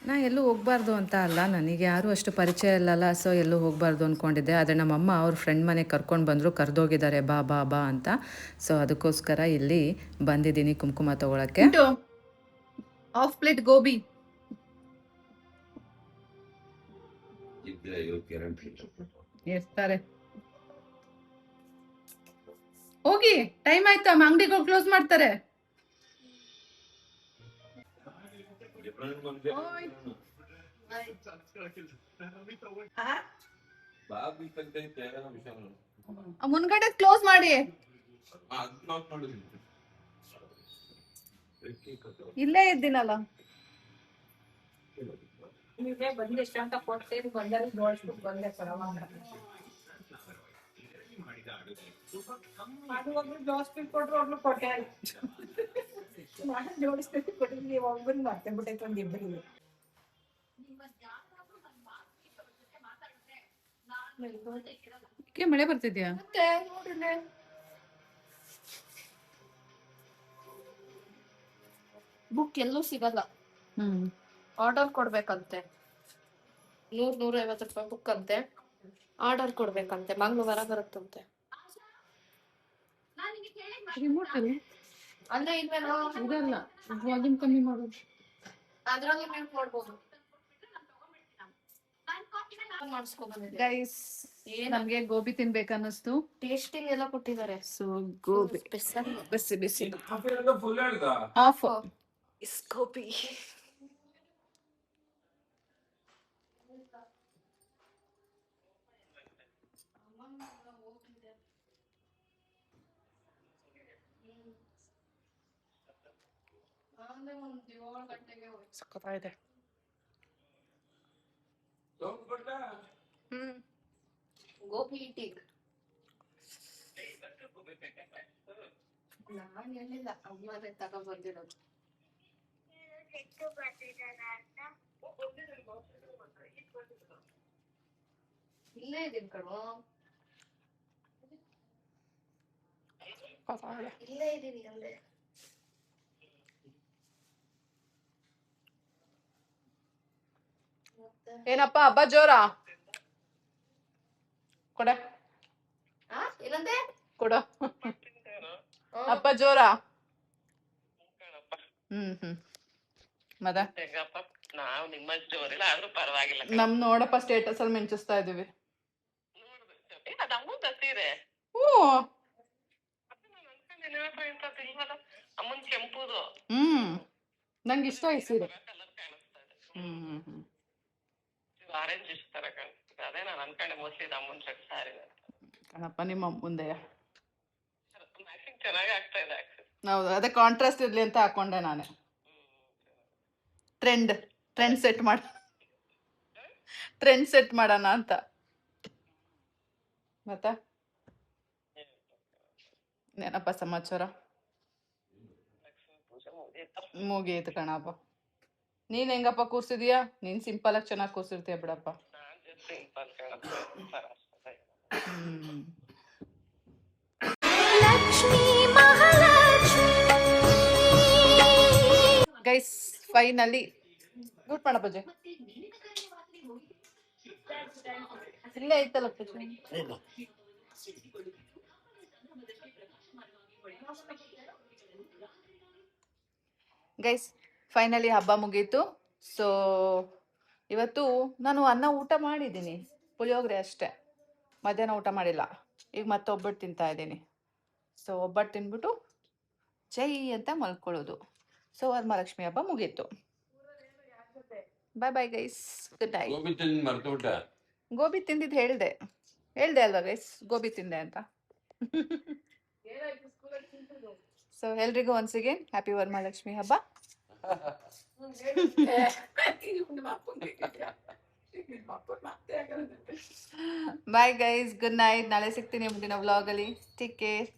S5: ನಾ ಎಲ್ಲೂ ಹೋಗಬಾರ್ದು ಅಂತ ಅಲ್ಲ, ನನಗೆ ಯಾರೂ ಅಷ್ಟು ಪರಿಚಯ ಇಲ್ಲಲ್ಲ. ಸೊ ಎಲ್ಲೂ ಹೋಗಬಾರ್ದು ಅಂದ್ಕೊಂಡಿದ್ದೆ. ಆದರೆ ನಮ್ಮಮ್ಮ ಅವ್ರ ಫ್ರೆಂಡ್ ಮನೆಗೆ ಕರ್ಕೊಂಡು ಬಂದರು, ಕರೆದೋಗಿದ್ದಾರೆ ಬಾ ಬಾ ಬಾ ಅಂತ. ಸೊ ಅದಕ್ಕೋಸ್ಕರ ಇಲ್ಲಿ ಬಂದಿದ್ದೀನಿ ಕುಂಕುಮ ತೊಗೊಳಕ್ಕೆ.
S4: Half plate gobi. ಎಷ್ಟಾರೆ ಹೋಗಿ, ಟೈಮ್ ಆಯ್ತಾ, ಅಂಗಡಿಗೆ ಕ್ಲೋಸ್ ಮಾಡ್ತಾರೆ. ಮುನ್ಗಡೆ ಕ್ಲೋಸ್ ಮಾಡಿ. ಇಲ್ಲೇ ಇದ್ದೀನಲ್ಲ.
S6: ಬಂದಿಷ್ಟ ಅಂತ ಕೊಡ್ತೇನೆ, ಬಂದರೆ ನೋಡ್ಬಿಟ್ಟು ಬಂದೆ ಪರವಾಗ. ಅದು ಒಬ್ರು ಜಾಸ್ತಿ ಕೊಟ್ರು, ಒಬ್ರು ಕೊಟ್ಟೆ. ನಾನು ಜೋಡಿಸ್ಬೇಕು ಕೊಟ್ಟಿದ್ವಿ, ಒಬ್ಬರು ಮತ್ತೆ ಬಿಟ್ಟೈತೆ ಒಂದು ಇಬ್ಬರಿಗೆ.
S4: ಮಳೆ ಬರ್ತಿದ್ಯಾ?
S7: ಮತ್ತೆ ನೋಡ್ರಿ, ಬುಕ್ ಎಲ್ಲೂ ಸಿಗಲ್ಲ. ಆರ್ಡರ್ ಕೊಡ್ಬೇಕಂತೆ. 100-150 ರೂಪಾಯಿ ಬುಕ್ ಅಂತೆ. ಆರ್ಡರ್ ಕೊಡ್ಬೇಕಂತೆ, ಮಂಗಳವಾರ ಬರುತ್ತಂತೆ.
S4: ರಿಮೋಟ್ ಅಲ್ಲಿ
S7: ಅಂದ್ರೆ ಇದ್ಮೇಲೆ
S4: ಇದಲ್ಲ, ವಾಲ್ಯೂಮ್ ಕಮ್ಮಿ ಮಾಡೋದು.
S7: ಅದ್ರಲ್ಲಿ ಮ್ಯೂಟ್ ಮಾಡ್ಬೋದು. ಮಾಡಿಸ್ಕೊಂಡ್ಬಂದಿದ್ದೆ.
S4: ಗೈಸ್, ನಮ್ಗೆ ಗೋಬಿ ತಿನ್ಬೇಕನ್ನಿಸ್ತು.
S7: ಟೇಸ್ಟಿಂಗ್ ಎಲ್ಲ ಕೊಟ್ಟಿದ್ದಾರೆ.
S4: So gobi
S7: special.
S4: ಬಿಸಿ ಬಿಸಿ
S3: ಫುಲ್ ಹೇಳ್ದ
S4: ಆಫ್ ಇಸ್ ಗೋಬಿ. ಸಕ್ಕತ್ತಾಗಿದೆ.
S7: ಗೋಬಿ ಈಟಿಂಗ್. ನಾನ್ ಹೇಳಿಲ್ಲ, ಅಮ್ಮನೇ ತಗೊಂಡ್ ಬಂದಿರೋದು. ಇಲ್ಲೇ ಇದೀನಿ ಕಣೋ, ಇಲ್ಲೇ ಇದೀನಿ ಅಂದೆ.
S4: ಏನಪ್ಪ ಹಬ್ಬ ಜೋರಾ? ಕೊಡ
S7: ಏನಂದೆ?
S4: ಕೊಡ. ಹಬ್ಬ ಜೋರಾ? ಮತ್ತೆ
S8: ನಾವು ನಿಮ್ಮ ಜೋರಿಲ್ಲ ಆದ್ರೂ ಪರವಾಗಿಲ್ಲ.
S4: ನಮ್ ನೋಡಪ್ಪ ಸ್ಟೇಟಸ್ ಅಲ್ಲಿ ಮೆಂಚಿಸ್ತಾ ಇದೀವಿ.
S8: ಅದು ಅಮ್ಮನ್ ಸೀರೆ. ಅಮ್ಮನ್ ಕೆಂಪುದು.
S4: ನಂಗೆ ಇಷ್ಟ ಈ ಸೀರೆ.
S8: ಕಲರ್ ಕಾಣಿಸ್ತಾ ಇದೆ. ಆರೆಂಜ್ ಇಷ್ಟ ತರ ಕಾಣಿಸ್ತಿದೆ. ಅದೇ ನಾನು ಅನ್ಕೊಂಡೆ ಮೋಸ್ಟ್ಲಿ ಇದು ಅಮ್ಮನ್ ಸೆಟ್ ಸಾರಿ
S4: ಕಣಪ್ಪ ನಿಮ್ಮ ಮುಂದೆ.
S8: ಮ್ಯಾಚಿಂಗ್ ಚೆನ್ನಾಗಿ ಆಗ್ತಾ ಇದೆ.
S4: ಹೌದು, ಅದೇ ಕಾಂಟ್ರಾಸ್ಟ್ ಇರ್ಲಿ ಅಂತ ಹಾಕೊಂಡೆ ನಾನೇ. ಟ್ರೆಂಡ್ ಸೆಟ್ ಮಾಡೋಣ ಅಂತ. ಮತ್ತೆ ಏನಪ್ಪ ಸಮಾಚಾರ? ಮುಗೀತು ಕಣಪ್ಪ. ನೀನ್ ಹೆಂಗಪ್ಪ ಕೂರ್ಸಿದೀಯಾ? ನೀನ್ ಸಿಂಪಲ್ ಆಗಿ ಚೆನ್ನಾಗಿ ಕೂರ್ಸಿರ್ತೀಯ ಬಿಡಪ್ಪ. ಗೈಸ್, ಫೈನಲಿ ಗುಡ್ ಮಾಡಪ್ಪ ಜೆ. ಇಲ್ಲೇ ಐತಲ್ಲ ಪೂಜೆ. ಗೈಸ್, ಫೈನಲಿ ಹಬ್ಬ ಮುಗೀತು. ಸೊ ಇವತ್ತು ನಾನು ಅನ್ನ ಊಟ ಮಾಡಿದ್ದೀನಿ, ಪುಳಿಯೋಗರೆ ಅಷ್ಟೇ. ಮಧ್ಯಾಹ್ನ ಊಟ ಮಾಡಿಲ್ಲ. ಈಗ ಮತ್ತೆ ಒಬ್ಬಟ್ಟು ತಿಂತಾ ಇದ್ದೀನಿ. ಸೊ ಒಬ್ಬಟ್ಟು ತಿಂದ್ಬಿಟ್ಟು ಜೈ ಅಂತ ಮಲ್ಕೊಳ್ಳೋದು. ಸೊ ವರಮಹಾಲಕ್ಷ್ಮಿ ಹಬ್ಬ ಮುಗೀತು. Bye bye guys, good night.
S3: Gobi ತಿಂದು ಮರ್ತುಬಿಟ್ಟೆ.
S4: ಗೋಬಿ ತಿಂದಿದ್ದು ಹೇಳ್ದೆ ಅಲ್ವಾ ಗೈಸ್, ಗೋಬಿ ತಿಂದೆ ಅಂತ. ಸೊ ಎಲ್ರಿಗೂ ಒನ್ಸ್ ಅಗೇನ್ ಹ್ಯಾಪಿ ವರಮಹಾಲಕ್ಷ್ಮಿ ಹಬ್ಬ. Bye guys, good night. ನಾಳೆ ಸಿಗ್ತೀನಿ ಮುಂದಿನ ವ್ಲಾಗಲ್ಲಿ. Take care.